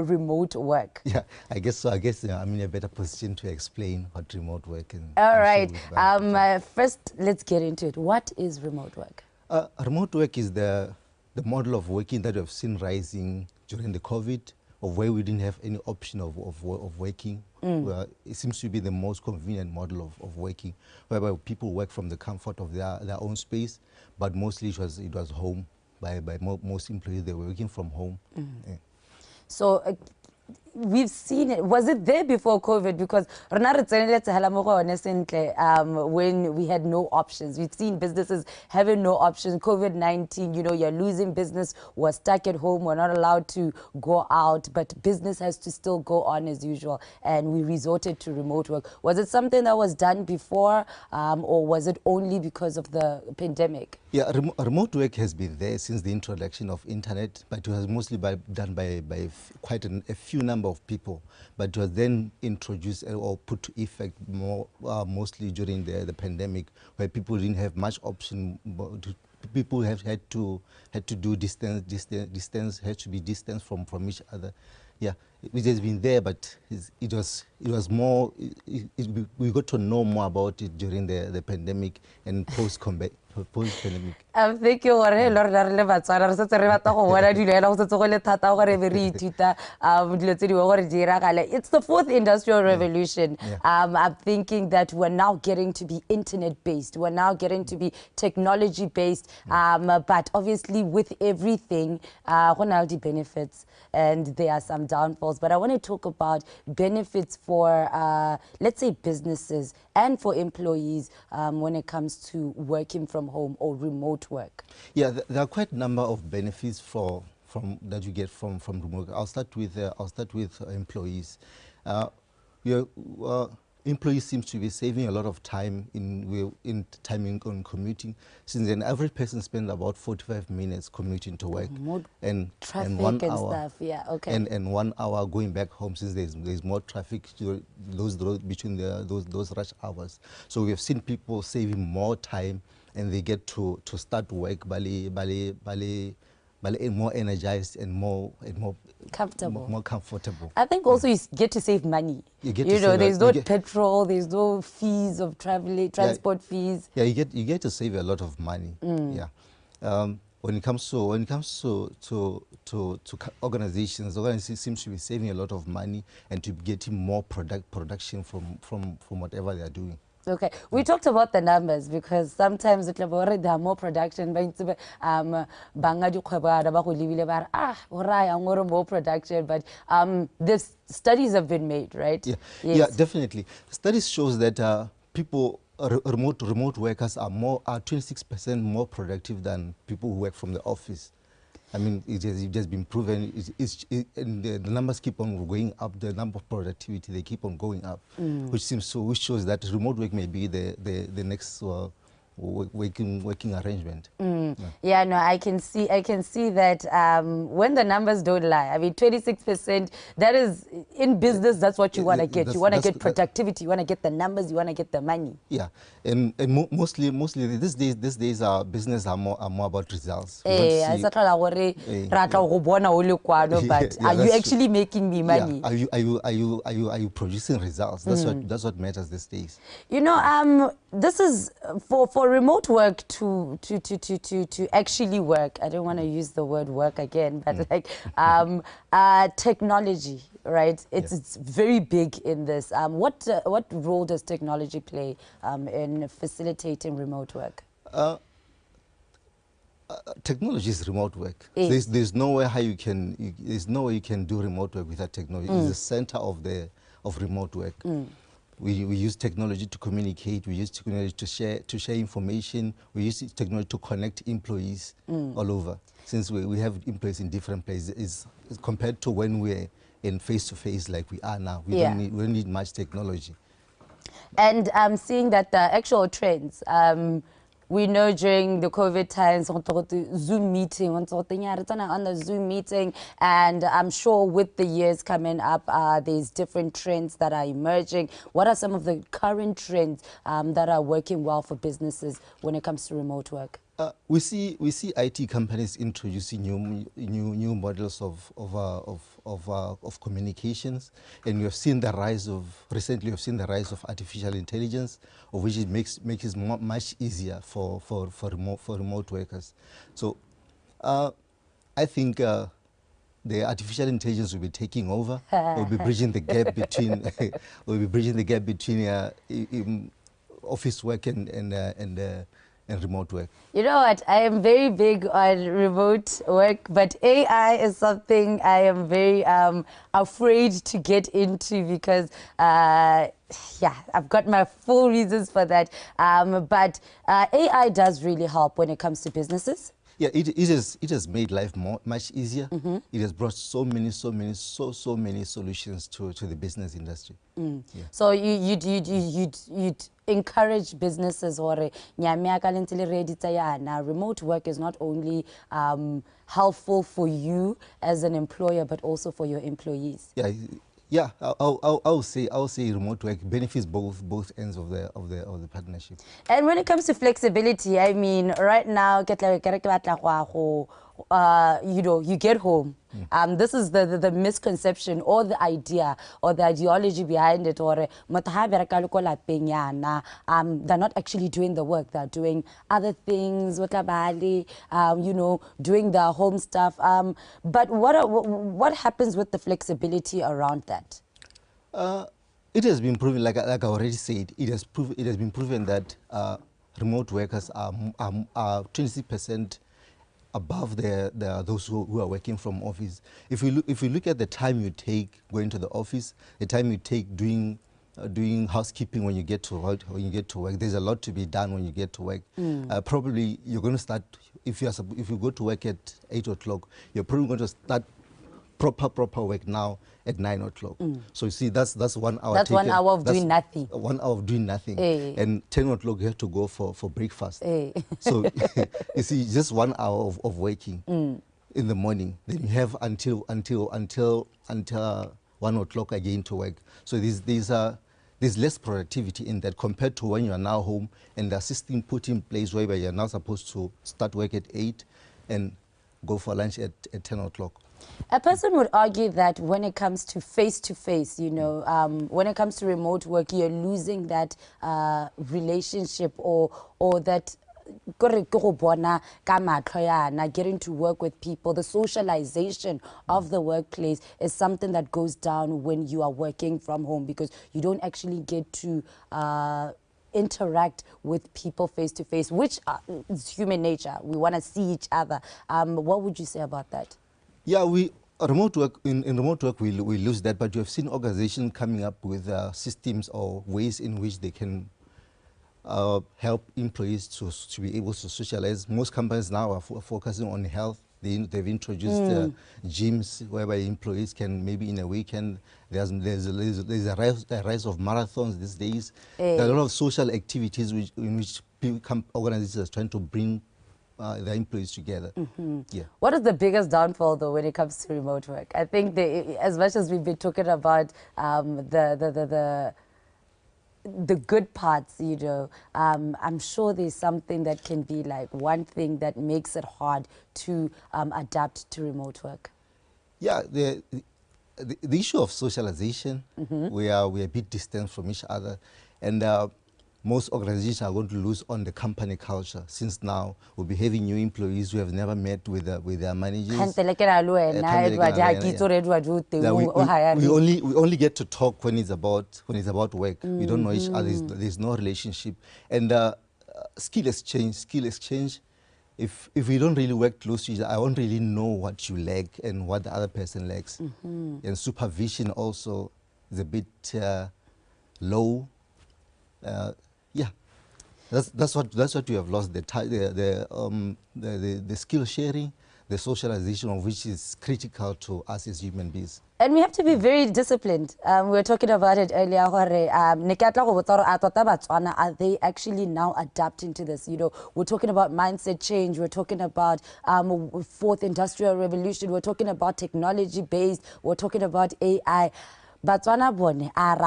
Remote work. Yeah, I guess so. I guess I'm in a better position to explain what remote work is. All right. First, let's get into it. What is remote work? Remote work is the model of working that we have seen rising during the COVID, of where we didn't have any option of working. It seems to be the most convenient model of working, whereby people work from the comfort of their own space, but mostly it was home. By most employees, they were working from home. Yeah. So we've seen it. Was it there before COVID? Because when we had no options, we've seen businesses having no options. COVID-19, you know, you're losing business. We're stuck at home. We're not allowed to go out, but business has to still go on as usual. And we resorted to remote work. Was it something that was done before, or was it only because of the pandemic? Yeah, remote work has been there since the introduction of internet, but it was mostly done by quite a few number of people, but it was then introduced or put to effect mostly during the pandemic, where people didn't have much option. People had to do distance had to be distance from each other. Yeah, it has been there, but it was more. We got to know more about it during the pandemic and post-pandemic. I'm thinking it's the fourth industrial revolution. Yeah. I'm thinking that we're now getting to be internet-based. We're now getting to be technology-based. But obviously with everything, the benefits, and there are some downfalls. But I want to talk about benefits for, let's say, businesses and for employees when it comes to working from home or remote work. Yeah, there are quite a number of benefits that you get from remote work. I'll start with employees. Employees seems to be saving a lot of time in commuting, since an average person spends about 45 minutes commuting to work, and 1 hour stuff. Yeah, okay. And 1 hour going back home, since there's more traffic between those rush hours. So we have seen people saving more time, and they get to start work more energized and more comfortable. More comfortable. I think also you get to save money. You get you to know, save there's a- no you get- petrol, there's no fees of traveling, transport fees. Yeah, you get to save a lot of money. Yeah. When it comes to organizations seems to be saving a lot of money and to be getting more production from whatever they are doing. Okay, we talked about the numbers because sometimes there are more production. More production, but this studies have been made, right? Yeah, Yes. yeah, definitely. Studies shows that remote workers are 26% more productive than people who work from the office. I mean, it has been proven. And the numbers keep on going up. The number of productivity, they keep on going up, which shows that remote work may be the next working arrangement. Yeah, no, I can see that when the numbers don't lie. I mean, 26%, that is, in business, that's what you want to get. You want to get productivity, you want to get the numbers, you want to get the money. Yeah, and mostly these days our business are more about results. We want to see, but are you actually making me money? Yeah. Are you producing results? That's what matters these days. You know, this is for remote work to actually work. I don't want to use the word work again, but like technology, right? It's very big in this. What role does technology play in facilitating remote work? Technology is remote work. There's no way you can do remote work without technology. It's the center of remote work. We use technology to communicate. We use technology to share information. We use technology to connect employees all over. Since we have employees in different places, compared to when we're in face-to-face like we are now, we don't need much technology. And seeing that the actual trends. We know during the COVID times, Zoom meeting, on the Zoom meeting, and I'm sure with the years coming up, there's different trends that are emerging. What are some of the current trends that are working well for businesses when it comes to remote work? We see IT companies introducing new models of communications, and we have seen the rise of artificial intelligence, of which it makes it much easier for remote workers. So I think the artificial intelligence will be taking over. We'll be bridging the gap between office work and remote work. You know what? I am very big on remote work, but AI is something I am very afraid to get into because, yeah, I've got my full reasons for that. But AI does really help when it comes to businesses. Yeah, it has made life much easier. It has brought so many solutions to the business industry. Yeah. So you'd encourage businesses or now remote work is not only helpful for you as an employer but also for your employees. Yeah, I'll say remote work benefits both ends of the partnership. And when it comes to flexibility, I mean, right now, you know, you get home. This is the misconception or the idea or the ideology behind it. Or they're not actually doing the work. They're doing other things, you know, doing the home stuff. But what happens with the flexibility around that? It has been proven, like I already said, it has been proven that remote workers are 26% above those who are working from office. If you look at the time you take going to the office, the time you take doing housekeeping when you get to work, there's a lot to be done when you get to work. Probably you're going to start, if you go to work at 8 o'clock, you're probably going to start proper work now at 9 o'clock. So you see, that's 1 hour. That's 1 hour of doing nothing. 1 hour of doing nothing. And 10 o'clock you have to go for breakfast. So you see, just 1 hour of working in the morning. Then you have until 1 o'clock again to work. So there's less productivity in that compared to when you are now home and the system put in place where you're now supposed to start work at 8 and go for lunch at 10 o'clock. A person would argue that when it comes to face-to-face, you know, when it comes to remote work, you're losing that relationship or that getting to work with people. The socialization of the workplace is something that goes down when you are working from home, because you don't actually get to interact with people face to face, which is human nature. We want to see each other. What would you say about that? Yeah, remote work, in remote work we lose that, but you have seen organizations coming up with systems or ways in which they can help employees to be able to socialize. Most companies now are focusing on health. They've introduced gyms whereby employees can, maybe in a weekend, there's a rise of marathons these days. There are a lot of social activities in which organizations are trying to bring their employees together. Yeah. What is the biggest downfall, though, when it comes to remote work? I think as much as we've been talking about the good parts, you know, I'm sure there's something that can be like one thing that makes it hard to adapt to remote work. Yeah, the issue of socialization, we are a bit distant from each other, and most organizations are going to lose on the company culture, since now we'll be having new employees who have never met with their managers. We only get to talk when it's about work. We don't know each other. There's no relationship. And skill exchange. If we don't really work close to each other, I won't really know what you lack and what the other person lacks. And supervision also is a bit low. Yeah, that's what we have lost, the skill sharing, the socialization of which is critical to us as human beings. And we have to be very disciplined. We were talking about it earlier. Are they actually now adapting to this? You know, we're talking about mindset change. We're talking about fourth industrial revolution. We're talking about technology based. We're talking about AI. Batswana bone at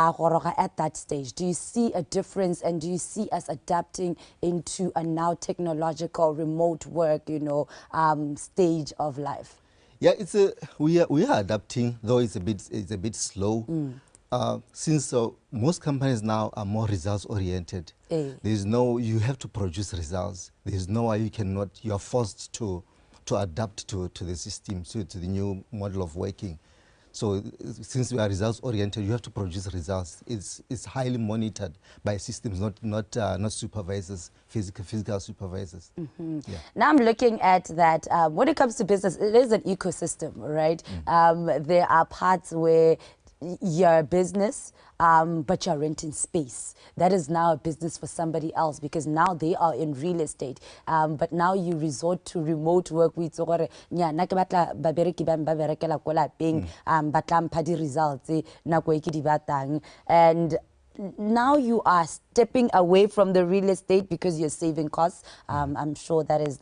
that stage, do you see a difference, and do you see us adapting into a now technological remote work, you know, stage of life? Yeah, we are adapting, though it's a bit slow. Since most companies now are more results oriented. You have to produce results. There's no way you are forced to adapt to the system, to the new model of working. So since we are results oriented, you have to produce results. It's highly monitored by systems, not supervisors, physical supervisors. Yeah. Now I'm looking at that. When it comes to business, it is an ecosystem, right? There are parts where you're a business, but you're renting space. That is now a business for somebody else, because now they are in real estate. But now you resort to remote work. And now you are stepping away from the real estate because you're saving costs. I'm sure that is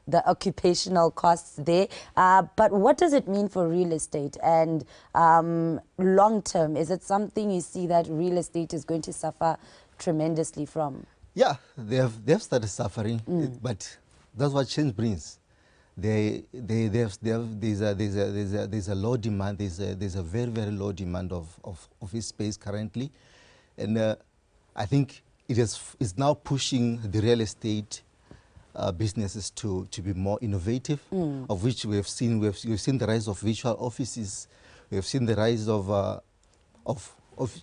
the occupational costs there. But what does it mean for real estate? And long term, is it something you see that real estate is going to suffer tremendously from? Yeah, they have started suffering, but that's what change brings. There's a low demand. There's a very, very low demand of this space currently, and I think it's now pushing the real estate businesses to be more innovative, of which we've seen the rise of virtual offices. We've seen the rise of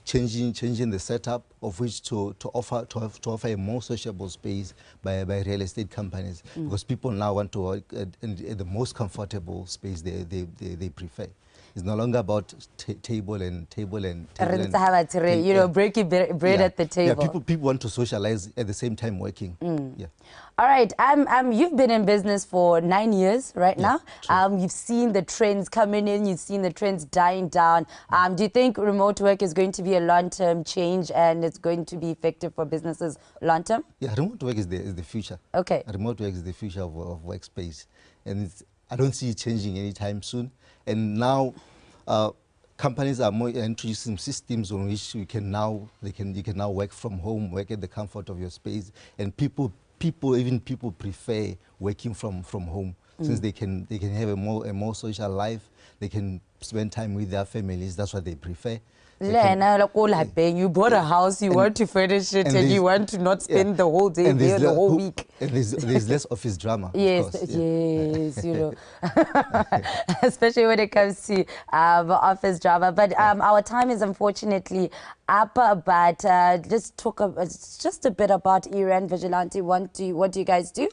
changing the setup, of which to offer a more sociable space by real estate companies, because people now want to work in the most comfortable space they prefer. It's no longer about table and breaking bread at the table. Yeah, people want to socialize at the same time working. Yeah. All right, you've been in business for 9 years right now. You've seen the trends coming in, you've seen the trends dying down. Do you think remote work is going to be a long-term change, and it's going to be effective for businesses long-term? Yeah, remote work is the future. Okay. Remote work is the future of workspace, and I don't see it changing anytime soon. And now companies are more introducing systems on which you can now work from home, work at the comfort of your space, and people prefer working from home. since they can have a more social life. They can spend time with their families. That's what they prefer. You bought a house, you want to furnish it, and you want to not spend the whole day there, the whole week. And there's less office drama. Yes, of course, yes, you know, especially when it comes to office drama. But our time is unfortunately up. But let's talk just a bit about Iran Vigilante. What do you guys do?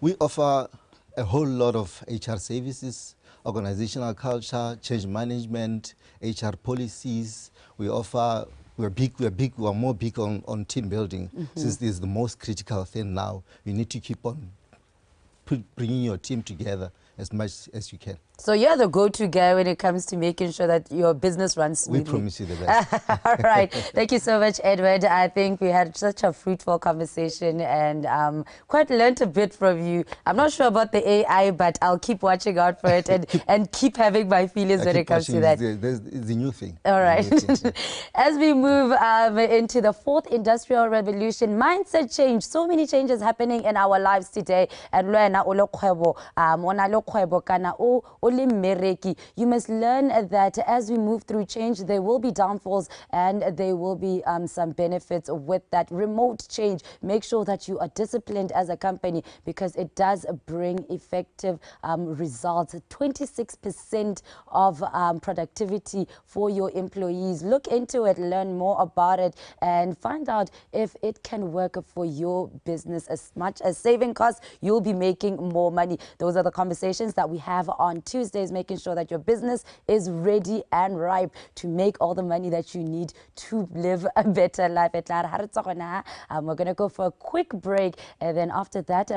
We offer a whole lot of HR services, organizational culture, change management, HR policies. We're more big on team building, since this is the most critical thing now. You need to keep on bringing your team together as much as you can. So you're the go-to guy when it comes to making sure that your business runs smoothly. We promise you the best. All right. Thank you so much, Edward. I think we had such a fruitful conversation and quite learned a bit from you. I'm not sure about the AI, but I'll keep watching out for it and keep having my feelings when it comes to that. It's the new thing. All right. As we move into the fourth industrial revolution, mindset change. So many changes happening in our lives today. And you must learn that as we move through change, there will be downfalls and there will be some benefits with that remote change. Make sure that you are disciplined as a company because it does bring effective results. 26% of productivity for your employees. Look into it, learn more about it, and find out if it can work for your business. As much as saving costs, you'll be making more money. Those are the conversations that we have on Tuesdays, making sure that your business is ready and ripe to make all the money that you need to live a better life. We're going to go for a quick break, and then after that,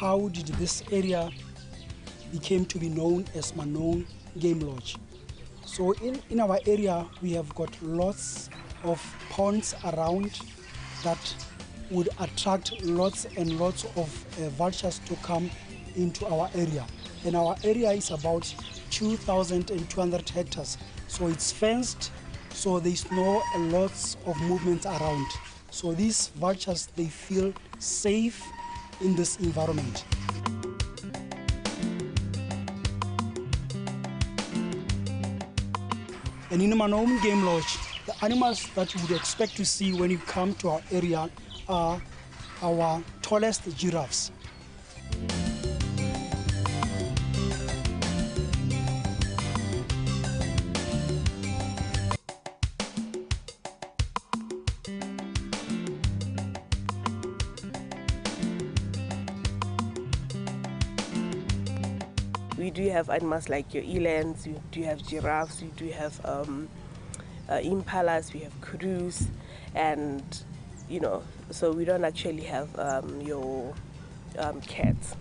how did this area became to be known as Manong Game Lodge. So in our area, we have got lots of ponds around that would attract lots and lots of vultures to come into our area. And our area is about 2,200 hectares. So it's fenced, so there's no lots of movement around. So these vultures, they feel safe in this environment. And in Manong Game Lodge, the animals that you would expect to see when you come to our area are our tallest giraffes. We do have animals like your elands, we do have giraffes, we do have impalas, we have kurus, and you know, so we don't actually have your cats.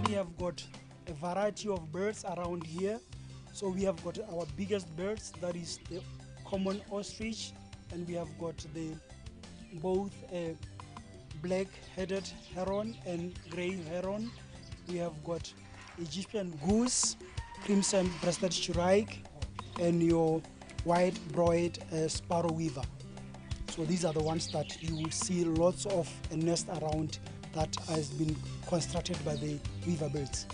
We have got a variety of birds around here. So we have got our biggest birds, that is the common ostrich, and we have got both a black-headed heron and grey heron. We have got Egyptian goose, crimson-breasted shrike, and your white-browed sparrow weaver. So these are the ones that you will see lots of a nest around that has been constructed by the weaver birds.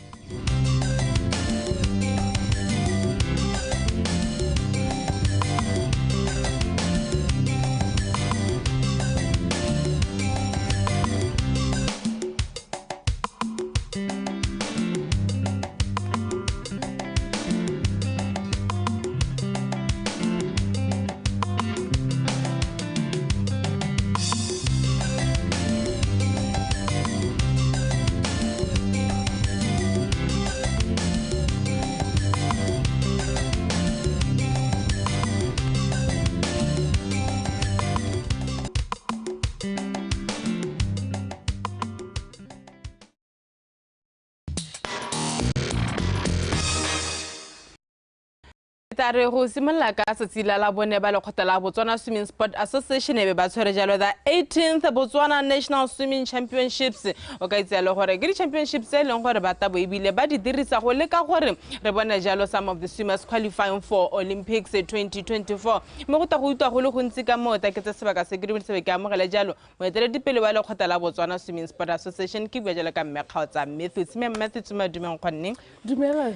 Tare go simolola ka tsatsi la bone ba lekgotla la Botswana Swimming Sport Association e be ba tshwere jalo the 18th Botswana National Swimming Championships o ka itse le gore ke di championships e leng gore ba tabo ebile ba di dirisa go le ka gore re bona jalo some of the swimmers qualifying for Olympics 2024 mo go ta go utwa go le gontsi ka mo ta ke tse sebaka se ke di se be ka amogela jalo mo etele dipele wa lekgotla la Botswana Swimming Sport Association ke bua jalo ka mmekga tsa Methodist dumeng kgonne Dumela.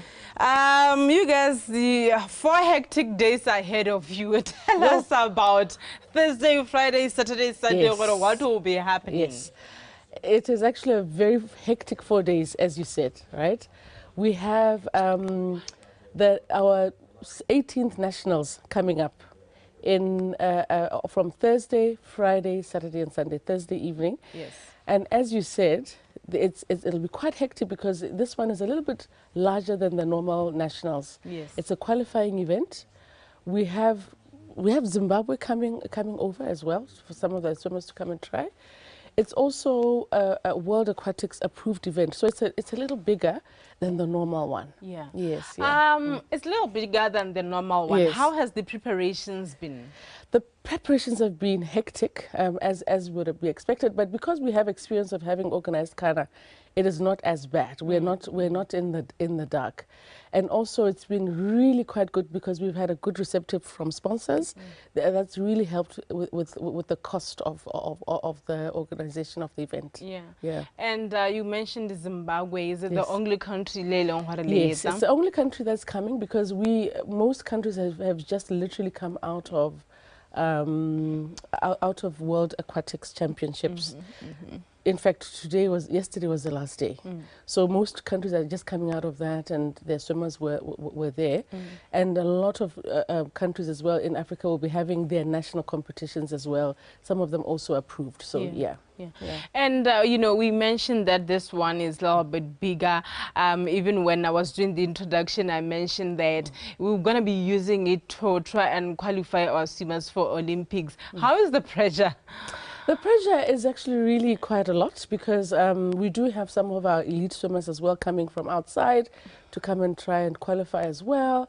You guys, the 4 hectic days ahead of you. Tell us about Thursday, Friday, Saturday, Sunday. Yes. What will be happening? Yes. It is actually a very hectic 4 days, as you said, right? We have our 18th nationals coming up in from Thursday, Friday, Saturday, and Sunday. Thursday evening. Yes. And as you said, it'll be quite hectic because this one is a little bit larger than the normal nationals. Yes. It's a qualifying event. We have Zimbabwe coming over as well for some of the swimmers to come and try. It's also a World Aquatics approved event, so it's a little bigger than the normal one. Yeah. Yes. Yeah. It's a little bigger than the normal one. Yes. How has the preparations been? The preparations have been hectic, as would be expected, but because we have experience of having organized Kana, it is not as bad. We're not in the dark, and also it's been really quite good because we've had a good receptive from sponsors. That's really helped with the cost of the organization of the event. Yeah. Yeah. And you mentioned Zimbabwe. Is it Yes. the only country? Yes, it's the only country that's coming because most countries have just literally come out of World Aquatics Championships. In fact, yesterday was the last day. So most countries are just coming out of that, and their swimmers were there. And a lot of countries as well in Africa will be having their national competitions as well. Some of them also approved. So yeah. And we mentioned that this one is a little bit bigger. Even when I was doing the introduction, I mentioned that we're going to be using it to try and qualify our swimmers for Olympics. How is the pressure? The pressure is actually really quite a lot because we do have some of our elite swimmers as well coming from outside to come and try and qualify as well.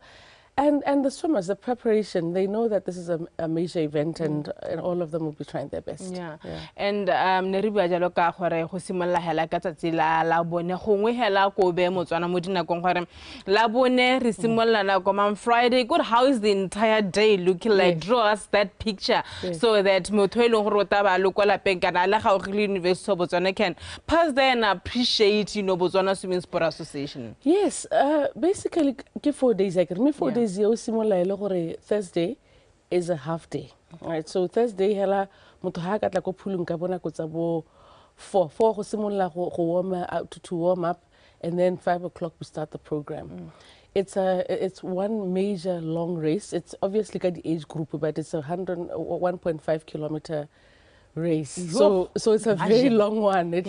And the swimmers, the preparation, they know that this is a major event and all of them will be trying their best. Yeah. And Neribu ajalo ka gore go simolla hela ka tsatsi la bone gongwe hela ko be Motswana mo dinakong gore la bone re simolla na go on Friday. Good, how is the entire day looking like? Draw us that picture so that motho e leng gore ta ba lo kwa lapeng kana la ga o gile University of Botswana can pass there and appreciate Botswana Swimming Sport Association. Yes, basically give 4 days. Like me 4 days. Thursday is a half day. Right, so Thursday hela motho ha ka tla ko phulung ka bona ko tsa bo 4 go simolla go warm up, and then 5 o'clock we start the program. It's one major long race. It's obviously got the age group, but it's 1.5 kilometer race. So it's a very long one. It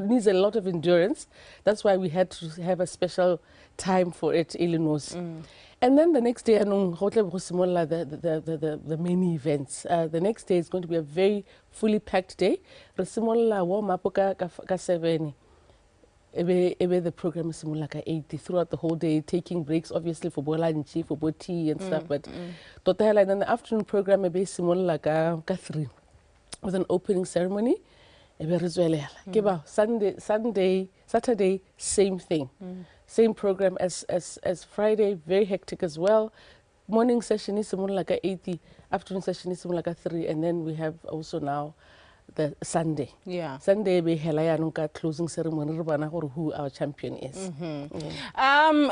needs a lot of endurance. That's why we had to have a special time for it, Illinois. And then the next day, the main events. The next day is going to be a very fully packed day. Warm up ka 7. The program is like 80 throughout the whole day, taking breaks obviously for lunch, for tea and stuff. But and then the afternoon program maybe like 3 with an opening ceremony. Sunday, Saturday, same thing. Same program as Friday, very hectic as well. Morning session is more like 80, afternoon session is more like 3, and then we have also now the Sunday. Yeah. Sunday we have closing ceremony who our champion is.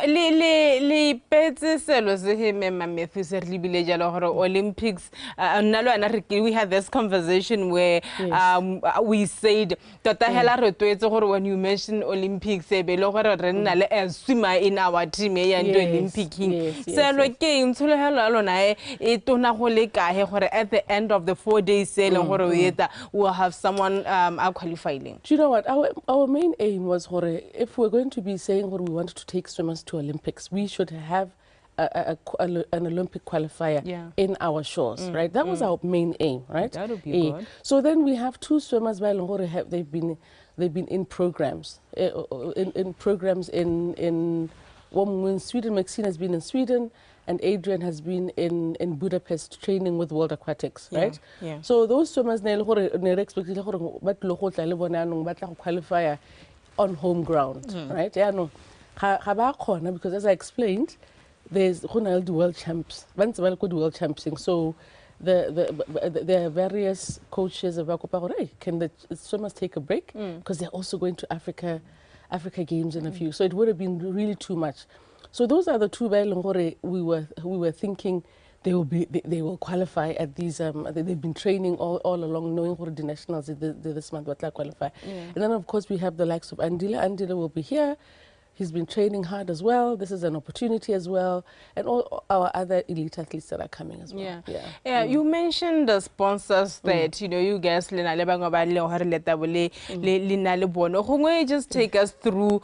Le petse selo se he mema Methodist libile jalo gore Olympics we had this conversation where we said tota hela re twetse gore when you mention Olympics be le gore re nna le a swimmer in our team ya ndo Olympic selo ke ntshole hela lona e tona go le kae gore at the end of the 4 days selo gore o eta we'll have someone qualifying. Do you know what? Our main aim was, if we're going to be saying we wanted to take swimmers to Olympics, we should have an Olympic qualifier in our shores, right? That was our main aim, right? That would be good. So then we have 2 swimmers by Longore they've been in programs in in Sweden, Maxine has been in Sweden, and Adrian has been in Budapest training with World Aquatics, right? Yeah. So those swimmers ne expect qualify on home ground, right? Yeah, no. Because as I explained, there's the world champs. Once world champs, so there are various coaches of can the swimmers take a break because they're also going to Africa Games in a few. So it would have been really too much. So those are the two we were thinking they will qualify at these. They've been training all along, knowing who the nationals this month will qualify. And then of course we have the likes of Andila. Andila will be here. He's been training hard as well. This is an opportunity as well, and all our other elite athletes that are coming as well. Yeah. You mentioned the sponsors that you guys just take us through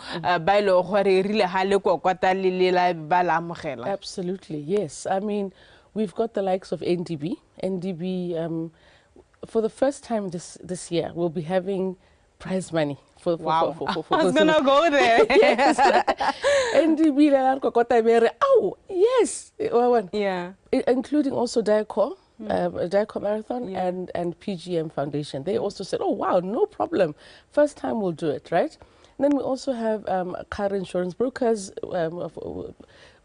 Absolutely, yes. I mean, we've got the likes of NDB. For the first time this year, we'll be having prize money. I was gonna go there. Yes. Oh, yes. Yeah. Including also Diacor Marathon and PGM Foundation. They also said, oh, wow, no problem. First time we'll do it, right? And then we also have car insurance brokers.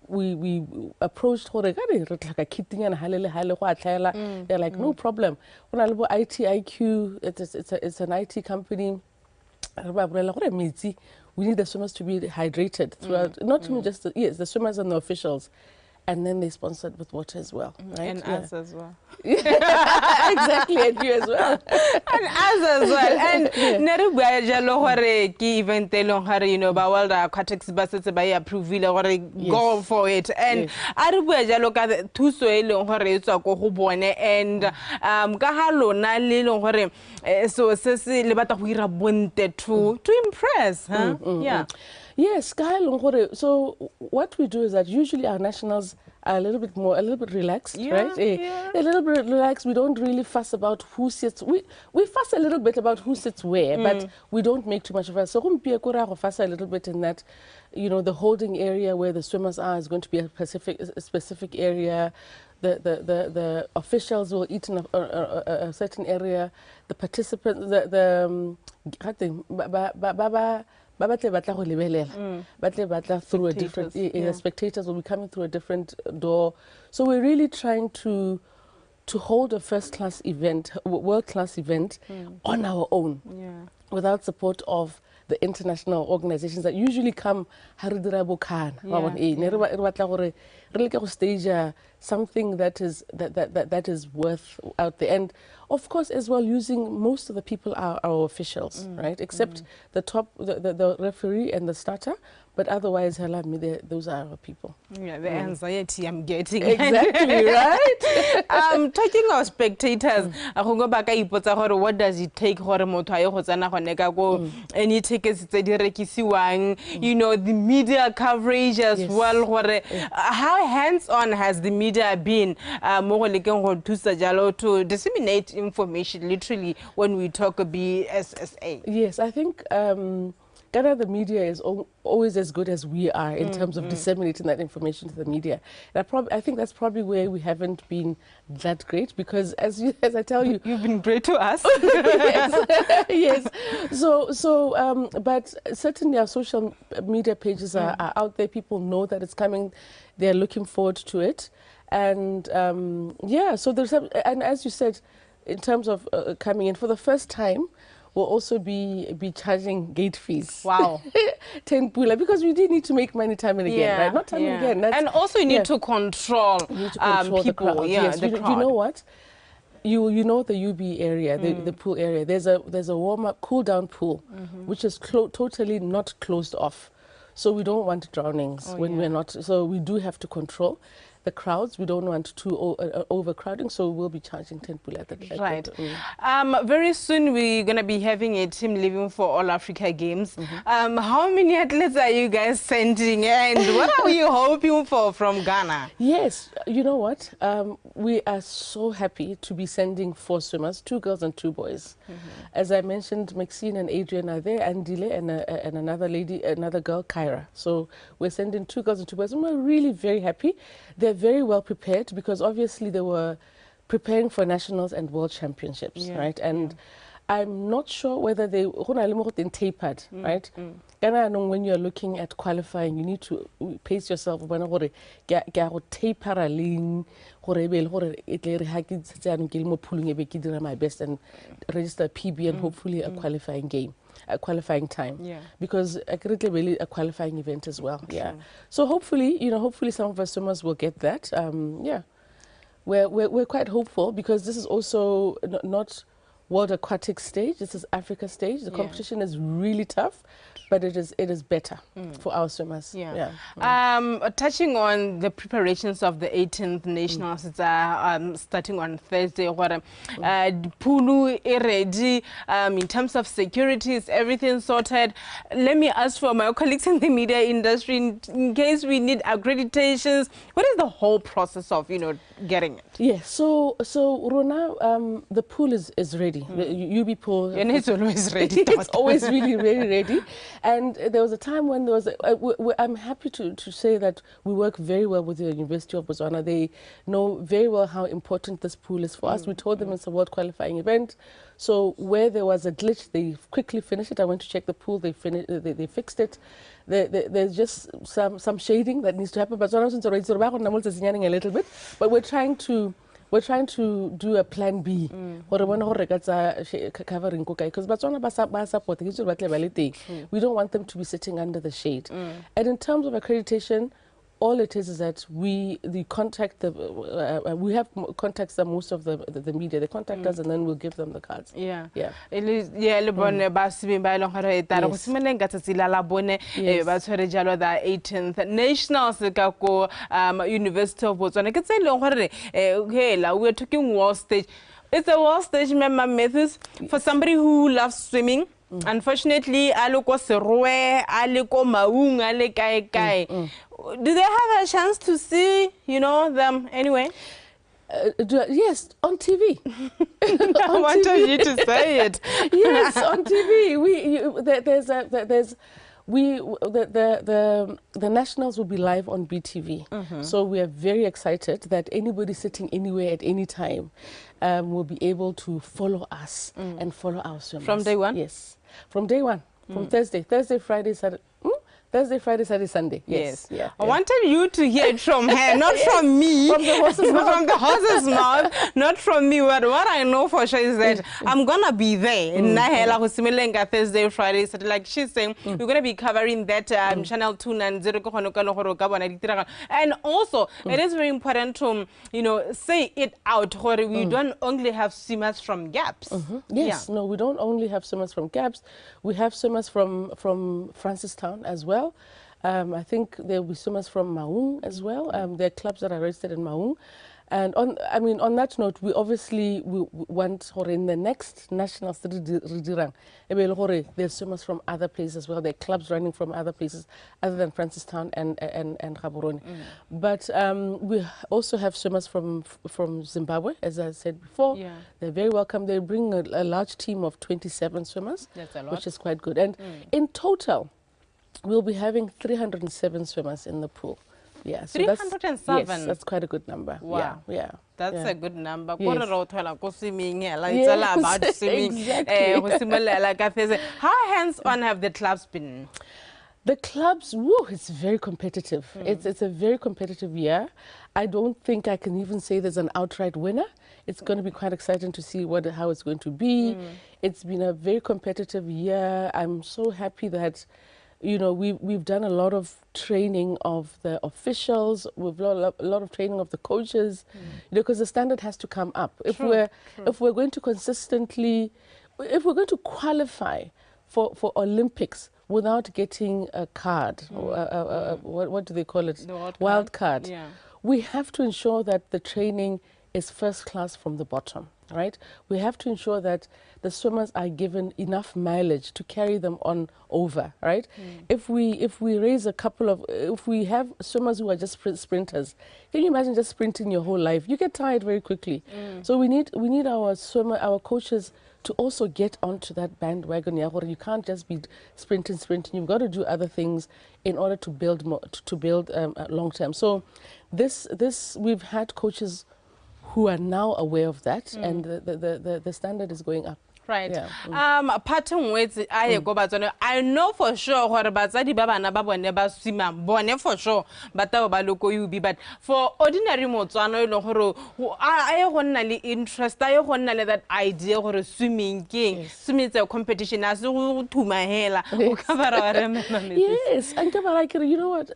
We approached they're like, no problem. ITIQ, it's an IT company. We need the swimmers to be hydrated throughout, not even just the swimmers and the officials. And then they sponsored with water as well, right? And us as well. Exactly, and you as well. And us as well. And World Aquatics buses by approval go for it. And to impress, huh? Yeah. Yes, so what we do is that usually our nationals are a little bit relaxed, right? Yeah. A little bit relaxed. We don't really fuss about who sits. We fuss a little bit about who sits where, but we don't make too much of us. So we fuss a little bit in that, the holding area where the swimmers are is going to be a specific area. The officials will eat in a certain area. The participants, through a different spectators will be coming through a different door. So we're really trying to hold a first-class event, world-class event on our own, without support of the international organizations that usually come stage something that is worth out there. And of course as well, using most of the people are our officials, right? Except the referee and the starter, but otherwise those are our people. Yeah, the anxiety I'm getting. Exactly, right? Talking of spectators, what does it take any tickets the media coverage as well? How hands-on has the media been to disseminate information literally when we talk BSSA? Yes, I think the media is always as good as we are in terms of disseminating that information to the media. And I think that's probably where we haven't been that great, because as I tell you, you've been great to us. Yes. So but certainly our social media pages are out there. People know that it's coming. They're looking forward to it, and so there's and as you said, in terms of coming in for the first time, we'll also be charging gate fees. Wow. 10 pula, because we do need to make money time and again, right? Not time and again. And also you need to control, people. The crowd. Yes, the crowd. You know what? You know the UB area, the pool area. There's a warm-up, cool-down pool, which is totally not closed off. So we don't want drownings when we're not. So we do have to control. the crowds. We don't want overcrowding, so we'll be charging 10 pula at the Right. Very soon we're going to be having a team leaving for All Africa Games. How many athletes are you guys sending, and what are you hoping for from Ghana? Yes, you know what? We are so happy to be sending 4 swimmers, 2 girls and 2 boys. As I mentioned, Maxine and Adrian are there, and Dile and another lady, another girl, Kyra. So we're sending 2 girls and 2 boys, and we're really very happy. They're very well prepared because obviously they were preparing for nationals and world championships, right? And I'm not sure whether they tapered, right? When you're looking at qualifying, you need to pace yourself. My best and register a PB and hopefully a qualifying game, a qualifying time. Because really a qualifying event as well. So hopefully, hopefully some of our swimmers will get that. We're quite hopeful because this is also not World Aquatic stage. This is Africa stage. The competition is really tough, but it is better for our swimmers. Touching on the preparations of the 18th nationals, it's starting on Thursday. Pulu ready in terms of security, is everything sorted? Let me ask for my colleagues in the media industry in case we need accreditations. What is the whole process of getting it? Yes, so Rona, the pool is ready. The UB pool. And it's always ready. It's always really, really ready. And there was a time when there was, I'm happy to say that we work very well with the University of Botswana. They know very well how important this pool is for us. We told them it's a world qualifying event. So where there was a glitch, they quickly finished it. I went to check the pool, they fixed it. There's just some shading that needs to happen. But a little bit. But we're trying to do a plan B. We don't want them to be sitting under the shade. And in terms of accreditation, all it is that we have contacts most of the media. They contact us and then we'll give them the cards. The 18th nationals University of Botswana. We're talking world stage. It's a world stage, member methods for somebody who loves swimming. Unfortunately, aliko Serowe, aliko Maung, alikai. Do they have a chance to see, them anyway? Yes, on TV. I wanted you to say it. Yes, on TV. The nationals will be live on BTV. So we are very excited that anybody sitting anywhere at any time will be able to follow us and follow our swimmers. From day one? Yes, from day one. From Thursday, Friday, Saturday. Thursday, Friday, Saturday, Sunday. Yes. I wanted you to hear it from her, not from me. From the horse's mouth. From the horse's mouth, not from me. What I know for sure is that I'm going to be there. Thursday, Friday, Saturday. Like she's saying, we're going to be covering that channel 290. And also, it is very important to, say it out. We don't only have swimmers from gaps. Yes, no, we don't only have swimmers from gaps. We have swimmers from Francistown as well. I think there will be swimmers from Maung as well. There are clubs that are registered in Maung. And on that note, we obviously want in the next national there's swimmers from other places as well. There are clubs running from other places other than Francistown and Gaborone. But we also have swimmers from Zimbabwe, as I said before. They're very welcome. They bring a large team of 27 swimmers, that's a lot, which is quite good. And in total, we'll be having 307 swimmers in the pool. Yeah, so 307. Yes, that's quite a good number. Wow. Yeah. That's a good number. Yes. It's all about swimming. Exactly. How hands-on have the clubs been? The clubs, it's very competitive. It's a very competitive year. I don't think I can even say there's an outright winner. It's going to be quite exciting to see how it's going to be. It's been a very competitive year. I'm so happy that we've done a lot of training of the officials. We've done a lot of training of the coaches, because the standard has to come up. If we're going to qualify for Olympics without getting a card, what do they call it? The wild card. we have to ensure that the training is first class from the bottom, right? We have to ensure that the swimmers are given enough mileage to carry them on over, right? If we raise a couple of, if we have swimmers who are just sprinters, can you imagine just sprinting your whole life? You get tired very quickly. So we need our coaches to also get onto that bandwagon. You can't just be sprinting. You've got to do other things in order to build long term. So this we've had coaches who are now aware of that, and the standard is going up. Right. Yeah. Pattern with I know for sure what about Baba never swim bone for sure, but you be but for ordinary Motswana who are interest, I that idea or swimming king, swimming a competition as to my hair. Yes, and you know what,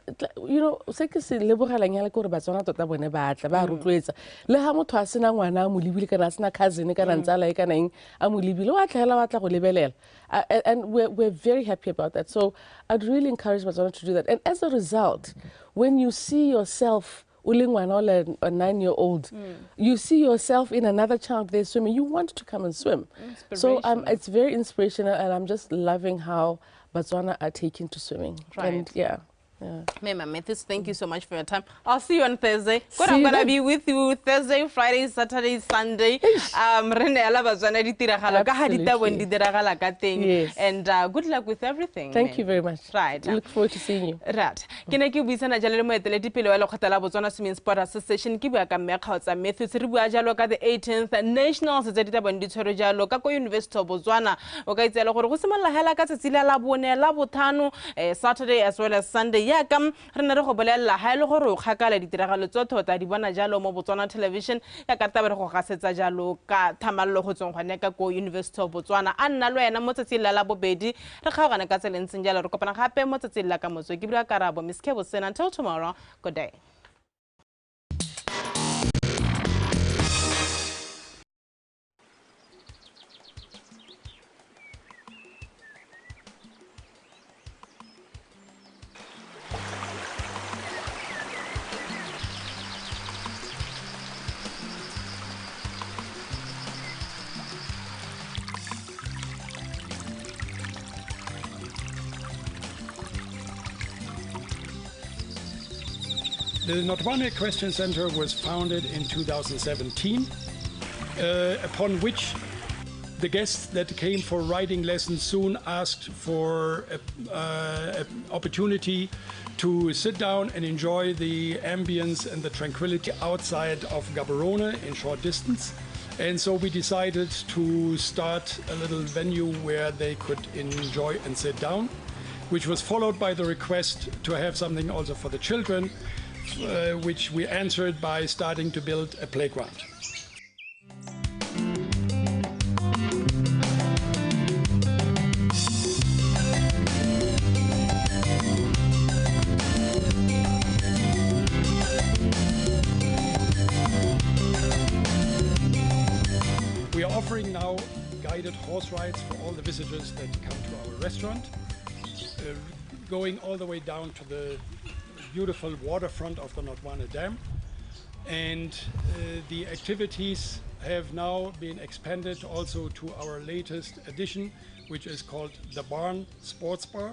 second liberal and Yalako Batswana to Tabone Bat, Barutueza, Lehamo Tasina, Mulibili Karasna, cousin, Karanzala, Kaning, and and we're very happy about that. So I'd really encourage Botswana to do that. And as a result, when you see yourself, a 9-year-old, you see yourself in another child there swimming, you want to come and swim. So it's very inspirational, and I'm just loving how Botswana are taking to swimming. Right. And yeah. Mema Mathis, thank you so much for your time. I'll see you on Thursday. I'm gonna be with you Thursday, Friday, Saturday, Sunday. Yes. And good luck with everything. Thank you very much. Right. I look forward to seeing you. Right. Kena ke buisana jalo le moeteledi pele wa lekgotla Botswana Swimming Sport Association ke bua ka mmekgaotsa Matthews re bua jalo ka the 18th Nationals tse di tabang di tshwere jalo ka ko University of Botswana o ka itsela gore go simolola hela ka tsetsile la bone la bothano Saturday as well as Sunday ya kam re ne re go bolella ha ile gore o kgakala ditiragalo tsotho ta di bona jalo mo Botswana television ya ka tabere go gasetsa jalo ka thamallo go tsong gone ka ko University of Botswana a nna lo yena mo tsetsile la bobedi re kgaogana ka tselentseng jalo re kopana gape mo tsetsile la ka motso ke bua karabo Miss Kebo Sena. Until tomorrow, good day. The Notwana Equestrian Center was founded in 2017, upon which the guests that came for riding lessons soon asked for an opportunity to sit down and enjoy the ambience and the tranquility outside of Gaborone in short distance. And so we decided to start a little venue where they could enjoy and sit down, which was followed by the request to have something also for the children, which we answered by starting to build a playground. We are offering now guided horse rides for all the visitors that come to our restaurant, going all the way down to the beautiful waterfront of the Notwana Dam. And the activities have now been expanded also to our latest addition, which is called the Barn Sports Bar,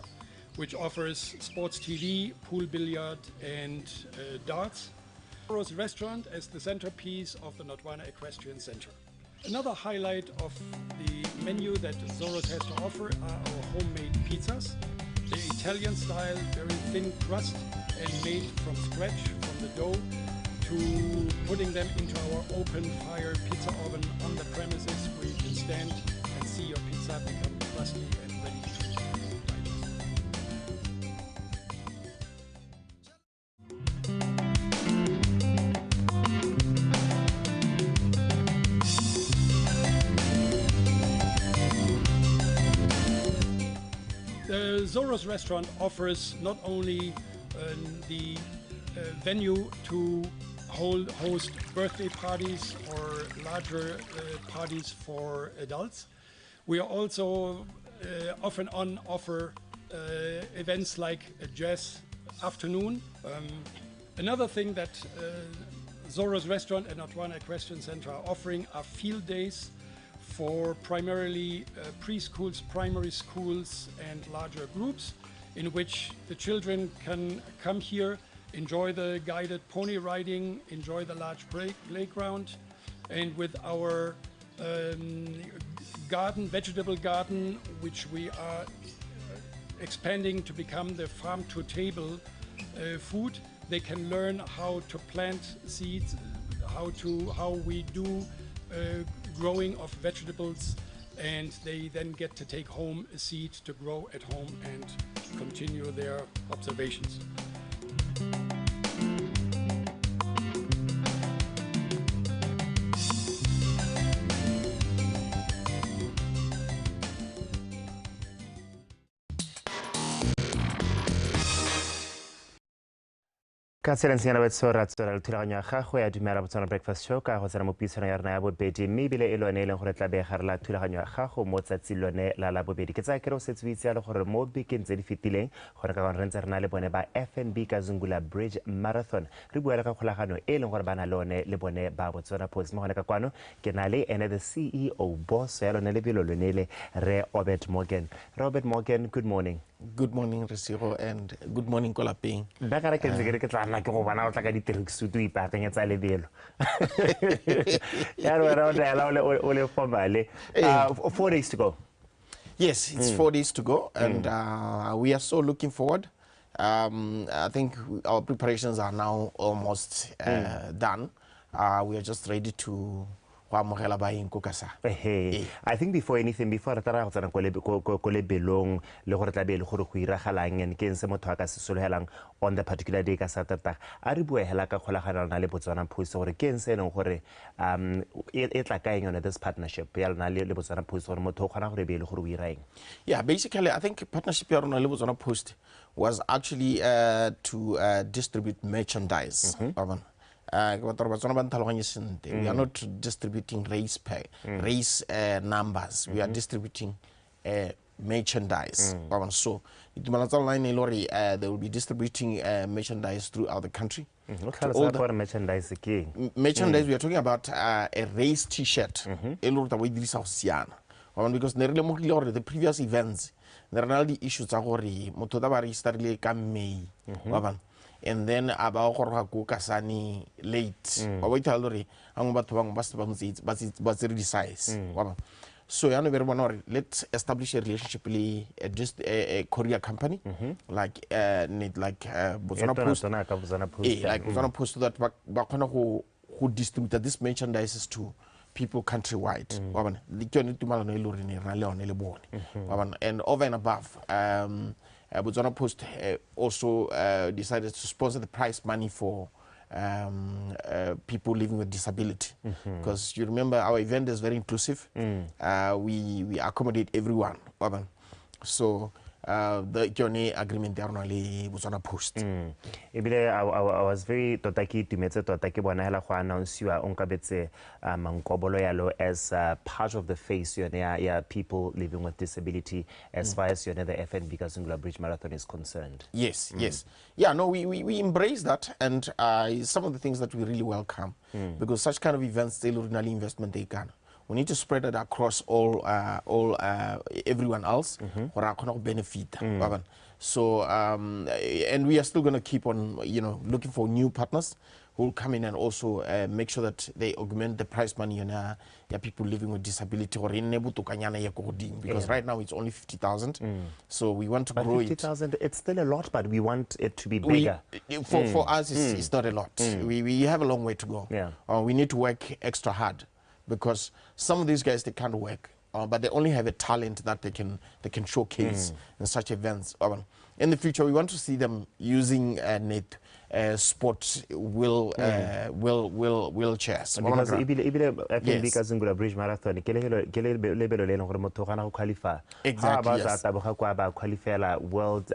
which offers sports TV, pool billiard, and darts. Zoros restaurant as the centerpiece of the Notwana Equestrian Center. Another highlight of the menu that Zoros has to offer are our homemade pizzas. The Italian style, very thin crust and made from scratch from the dough to putting them into our open fire pizza oven on the premises where you can stand and see your pizza become crusty and ready to digest. The Zoros restaurant offers not only the venue to host birthday parties or larger parties for adults. We are also often offer events like a jazz afternoon, Another thing that Zoro's Restaurant and Botswana Equestrian Center are offering are field days for primarily preschools, primary schools, and larger groups, in which the children can come here, enjoy the guided pony riding, enjoy the large playground, and with our vegetable garden, which we are expanding to become the farm-to-table food, they can learn how to plant seeds, how we do growing of vegetables, and they then get to take home a seed to grow at home and continue their observations. Ka tselentseng ba tsora tsora le thulaganyo ya gago ya Dumela Botswana Breakfast Show ka go tsena mo puisano ya rena ya bobedi mme ebile e lone e leng gore tla begara la thulaganyo ya gago mo tsatsi lone la bobedi ke tsaya kere o setse o itse ya le gore mo bekeng tse di fetileng gore ka gone re ntse re na le bone ba FNB Kazungula Bridge Marathon re bua le ka kgolagano e leng gore ba na lone le bone ba Botswana Post mo gone ka kwano ke na le ene the CEO boss ya lone le bilo lone le Re Robert Morgan. Robert Morgan, good morning. Good morning, Resiro, and good morning, Kolaping. Ke go bana o tla ka di-tracksuit o ipaakanyetsa lebelo le formale 4 days to go. Yes, it's 4 days to go, and we are so looking forward. I think our preparations are now almost done. We are just ready to I think before anything, before tara go tsana ko lebelong le gore tla be le gore go iragalang and ke ntse motho a ka se solohelang on the particular day ka Saturday a re bue hela ka kgolagana na le Botswana Post gore ke ntse neng gore e tla ka eng this partnership ya lona le Botswana Post gore motho o khona gore be le gore o iraeng. Yeah, basically I think partnership ya rona le Botswana Post was actually to distribute merchandise. We are not distributing race numbers. We are distributing merchandise. So they will be distributing merchandise throughout the country. Merchandise, we are talking about a race T-shirt. Because the previous events, there are the issues that May. And then about Kasani late. So let's establish a relationship with just a courier company like Botswana Post. Like Botswana Post, so that who distribute this merchandise to people countrywide. And over and above, Botswana Post also decided to sponsor the prize money for people living with disability, because you remember our event is very inclusive. We accommodate everyone. So the journey agreement there on Botswana Post. I was very totaki tumetse totaki bona hela go announce you onkabetse mankobolo yalo as part of the face ya people living with disability as far as the FNB Kazungula Bridge Marathon is concerned. Yes, yes. Yeah, no, we embrace that, and some of the things that we really welcome, because such kind of events they really investment they can. We need to spread it across all everyone else who are going to benefit. So and we are still going to keep on looking for new partners who will come in and also make sure that they augment the prize money on people living with disability or because right now it's only 50,000. So we want to grow 50,000, it's still a lot, but we want it to be bigger. For us, it's not a lot. We have a long way to go. Yeah. We need to work extra hard, because some of these guys, they can't work, but they only have a talent that they can showcase in such events. In the future, we want to see them using sports wheelchairs. Because FNB Kazungula Bridge Marathon qualify. Exactly. Qualify world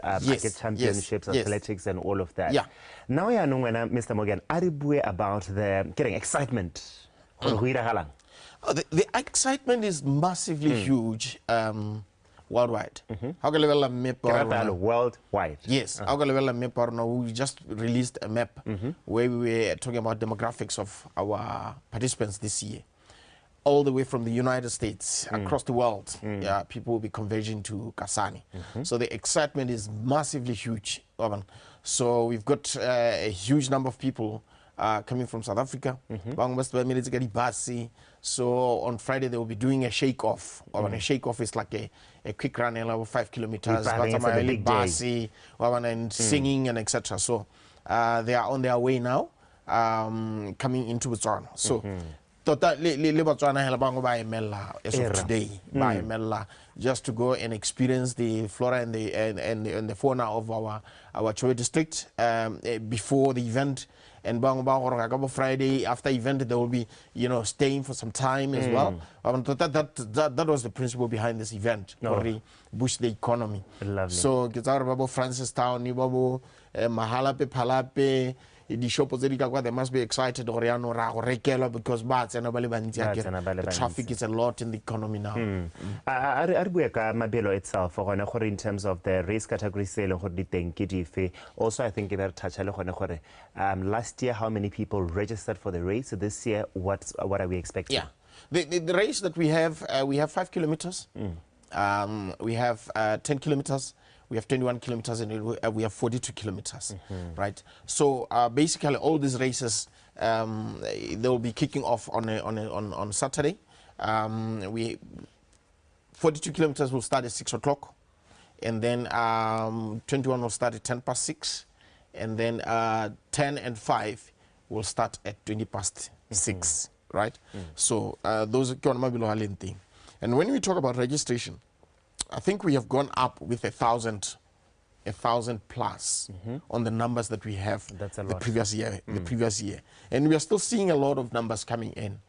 championships, athletics, and all of that. Yeah. Now, Mr. Morgan, aribue about the getting excitement. The excitement is massively huge. worldwide. How can level a map worldwide? Yes. How can level a map or no? We just released a map where we were talking about demographics of our participants this year. All the way from the United States, across the world, people will be converging to Kasane. So the excitement is massively huge. So we've got a huge number of people coming from South Africa. So on Friday they will be doing a shake-off. A shake-off is like a quick run of 5 kilometers, and singing and etc. So they are on their way now, coming into Botswana. So today just to go and experience the flora and the fauna of our Chobe district before the event. And Friday after event they will be staying for some time as well. That was the principle behind this event, boost the economy. Lovely. So Francis Town, Mahalape Palape, the shop they must be excited because the traffic is a lot in the economy now. Mabelo itself in terms of the race category sale also I think about touch last year how many people registered for the race. So this year what are we expecting? Yeah, the race that we have 5 kilometers, we have 10 kilometers, we have 21 kilometers, and we have 42 kilometers, right? So basically, all these races they will be kicking off on Saturday. 42 kilometers will start at 6 o'clock, and then 21 will start at 10 past 6, and then 10 and 5 will start at 20 past 6, right? So those are thing. And when we talk about registration, I think we have gone up with 1,000 plus on the numbers that we have the previous year. And we are still seeing a lot of numbers coming in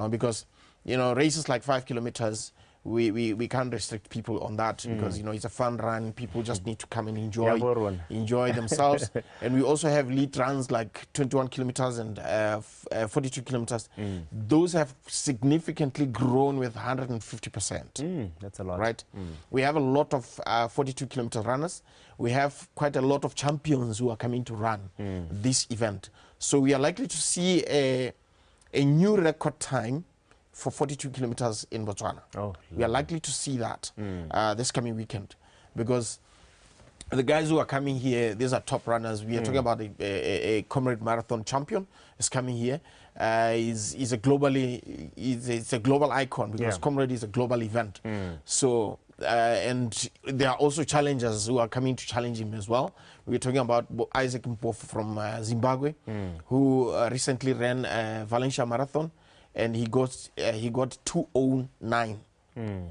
because races like 5 kilometers, we can't restrict people on that because it's a fun run. People just need to come and enjoy themselves. And we also have lead runs like 21 kilometers and 42 kilometers. Those have significantly grown with 150%. That's a lot, right? We have a lot of 42 kilometer runners. We have quite a lot of champions who are coming to run this event. So we are likely to see a new record time for 42 kilometers in Botswana. We are likely to see that this coming weekend because the guys who are coming here, these are top runners. We are talking about a Comrade Marathon champion is coming here. He's a global icon because Comrade is a global event. So and there are also challengers who are coming to challenge him as well. We're talking about Isaac Mpofu from Zimbabwe, who recently ran Valencia Marathon. And he got 2:09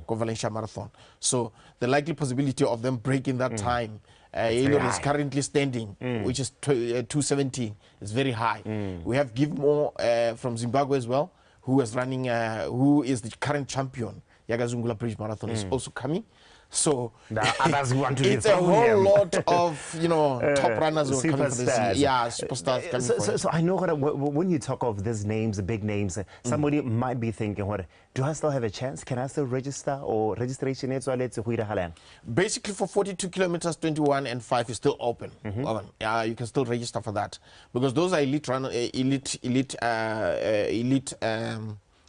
Valencia Marathon. So the likely possibility of them breaking that time, is currently standing, which is 2:17, is very high. We have Givemore from Zimbabwe as well, who is running, who is the current champion. Yagazungula Bridge Marathon is also coming. So it's a whole lot of top runners who are coming for this year. Yeah, superstars coming for it. So I know when you talk of these names, the big names, somebody might be thinking, do I still have a chance? Can I still register or registration? Basically, for 42 kilometers, 21 and 5 is still open. You can still register for that because those are elite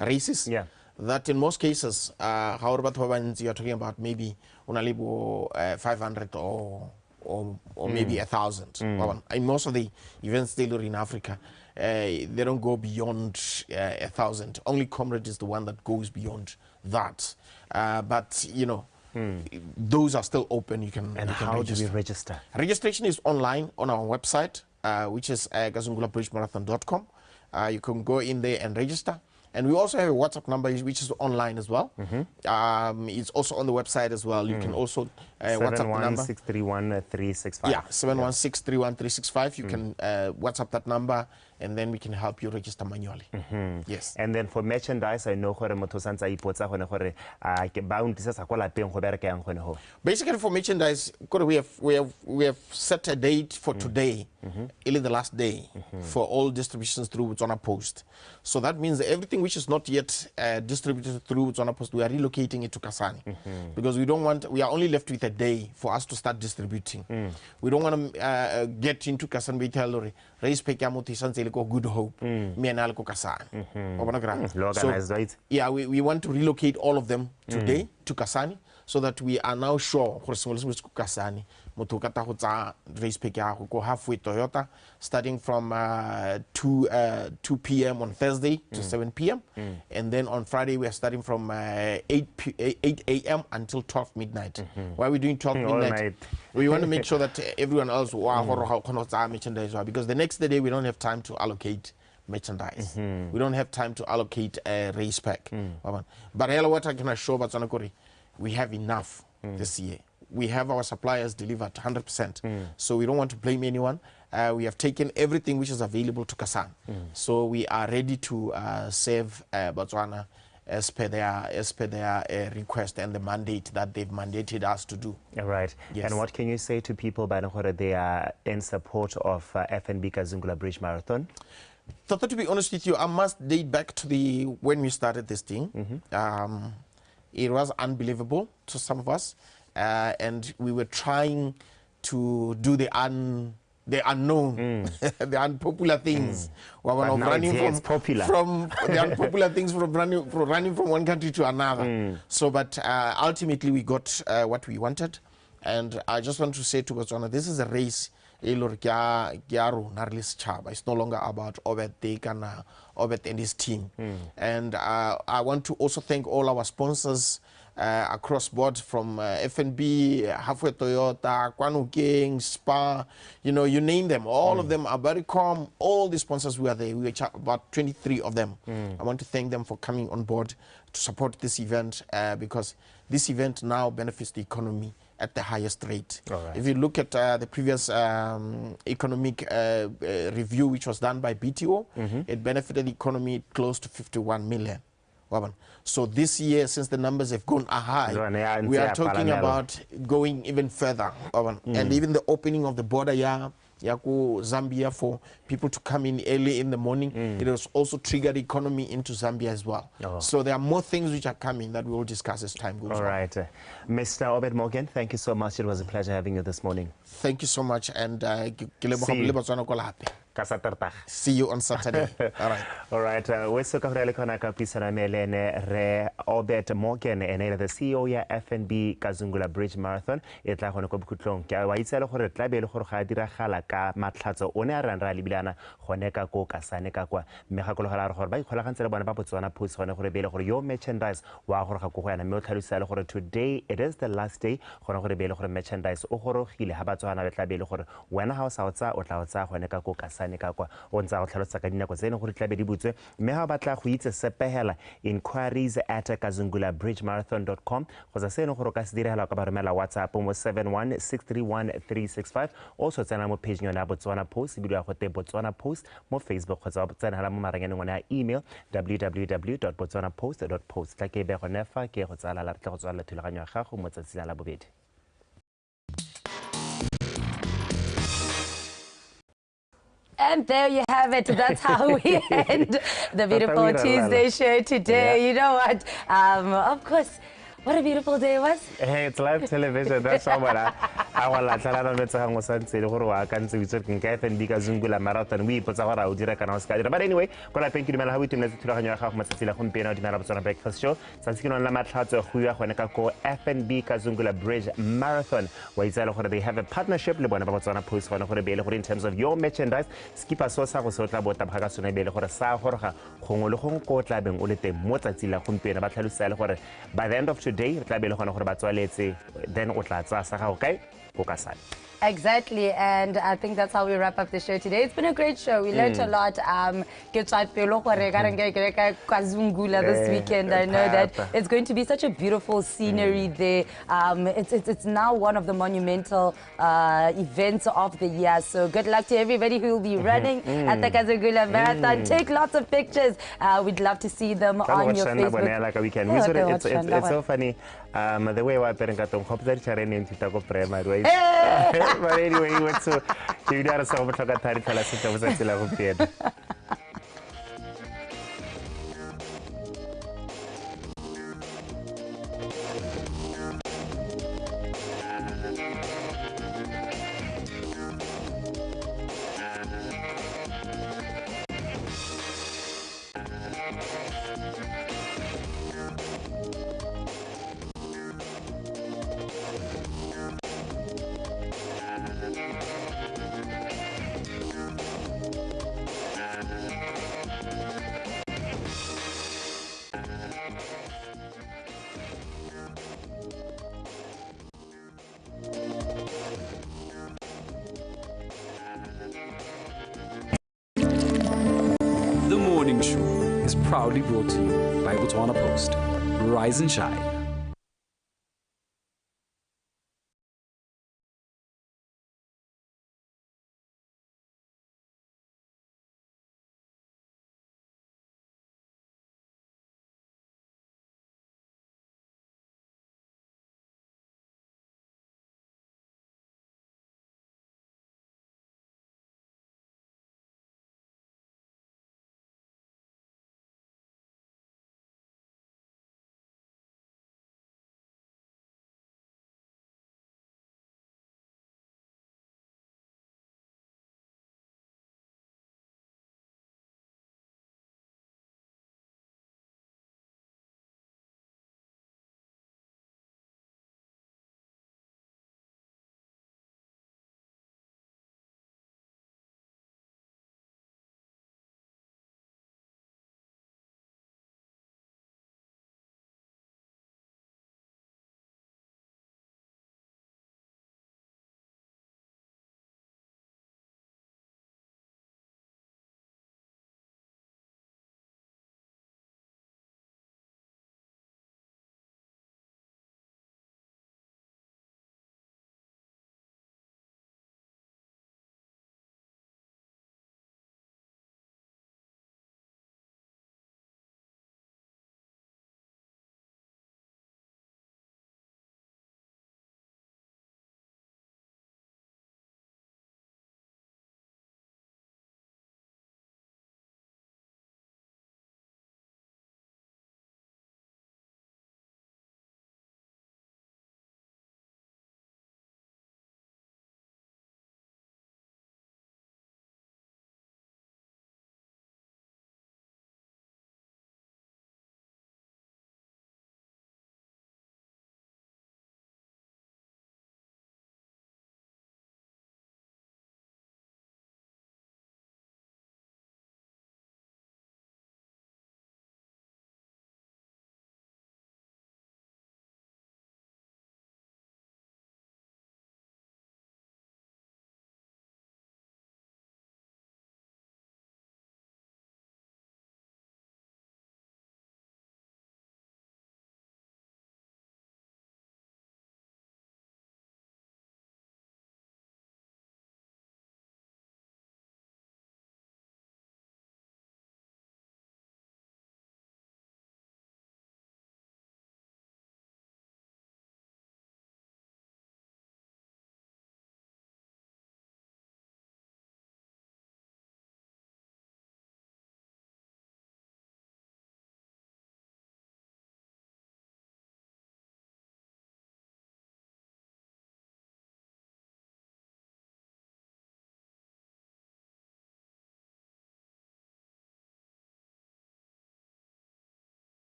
races. Yeah. That in most cases, however, you're talking about maybe 500 or maybe 1,000. In most of the events they do in Africa, they don't go beyond 1,000. Only Comrade is the one that goes beyond that. But those are still open. You can. And how do we register? Registration is online on our website, which is gazungulabridgemarathon.com. You can go in there and register. And we also have a WhatsApp number which is online as well. It's also on the website as well. You can also WhatsApp the number. 71631-365. Yeah, 71631-365. You can WhatsApp that number and then we can help you register manually. Yes. And then for merchandise, I know gore motho santsa ipotsa gone gore ke ba untisa sa kwa lapeng go bereka yang gone ho. Basically for merchandise, we have set a date for today, really the last day, for all distributions through Botswana Post. So that means everything which is not yet distributed through Botswana Post, we are relocating it to Kasane, because we are only left with a day for us to start distributing. We don't want to get into Kasane by tell raise pay Good Hope, me and Alco Kasane. Organized, right? Yeah, we want to relocate all of them today to Kasane, so that we are now sure Kasane race pick go halfway Toyota, starting from 2 p.m. on Thursday to 7 p.m. And then on Friday we are starting from 8 a.m. until 12 midnight. Why are we doing 12 midnight? We want to make sure that everyone else merchandise, because the next day we don't have time to allocate merchandise. We don't have time to allocate a race pack. But what I can assure Botswana, we have enough this year. We have our suppliers delivered 100%. So we don't want to blame anyone. We have taken everything which is available to Kasane. So we are ready to serve Botswana as per their request and the mandate that they've mandated us to do. Right. Yes. And what can you say to people by they are in support of FNB Kazungula Bridge Marathon? So to be honest with you, I must date back to when we started this thing. It was unbelievable to some of us. And we were trying to do the unknown, the unpopular things. Running from the unpopular things, from running from one country to another. So, but ultimately we got what we wanted. And I just want to say to Botswana, this is a race. It's no longer about Obed and his team. And I want to also thank all our sponsors across board, from FNB, Halfway Toyota, Kwanu King, Spa, you you name them. All of them are very calm. All the sponsors were there. We were about 23 of them. I want to thank them for coming on board to support this event, because this event now benefits the economy at the highest rate. If you look at the previous economic review, which was done by BTO, it benefited the economy close to 51 million. So this year, since the numbers have gone high, we are talking about going even further. And even the opening of the border Zambia for people to come in early in the morning, it has also triggered the economy into Zambia as well. So there are more things which are coming that we will discuss as time goes on. All right. Mr. Obed Morgan, thank you so much. It was a pleasure having you this morning. Thank you so much, and see you on Saturday. All right. All right. We so ka re kona ka pisana melene re Obed Morgan ene the CEO ya FNB Kazungula Bridge Marathon e tla gone go bukhutlong ke wa itse le gore tla be le gore ga dira gala ka matlhatso o ne a ran ra libilana gone ka ko Kasane ka kwa mme ga go le gore ba ikgolagantse le bona ba Botswana Post gone gore be le gore yo merchandise wa gore ga go go yana mme o tlhalose le gore today it is the last day gone gore be le gore merchandise o gorogile ha Batswana be tla be le gore wena ha o sa o tsa o tla o tsa gone ka ko Kasane ka kwa o ntsa go tlhalosa ka dinako tsene gore tla be di butswe mme ha batla go itse sepehela inquiries at kazungulabridgemarathon.com go tsa seno gore ka se direla ka ba romela WhatsApp mo 716313665 also tsena mo page yona Botswana Post video go te Botswana Post mo Facebook go tsa tsena hala mo maranyaneng ngwana email www.botswanapost.post tla ke be go nefa ke go tsala la tla go tsala thulaganyo ga gago mo tsatsing la bobedi. And there you have it. That's how we end the beautiful Tuesday show today. You know what? Of course, what a beautiful day it was. Hey, it's live television. That's how I want to tell you that I'm going to say I can't see FNB Kazungula Marathon. We put our audio but anyway, thank you to how we to breakfast show. Something on the FNB Kazungula Bridge Marathon. Where they have a partnership in terms of your merchandise. Skip us so by the end of today, then okay? Exactly, and I think that's how we wrap up the show today. It's been a great show. We learned a lot. This weekend, I know that it's going to be such a beautiful scenery there. It's now one of the monumental events of the year. So good luck to everybody who will be running at the Kazungula Marathon. Take lots of pictures. We'd love to see them on your Facebook. It's so funny. The way I parent got primary. But anyway, you went to you got so much of that. The Morning Show is proudly brought to you by Botswana Post. Rise and shine.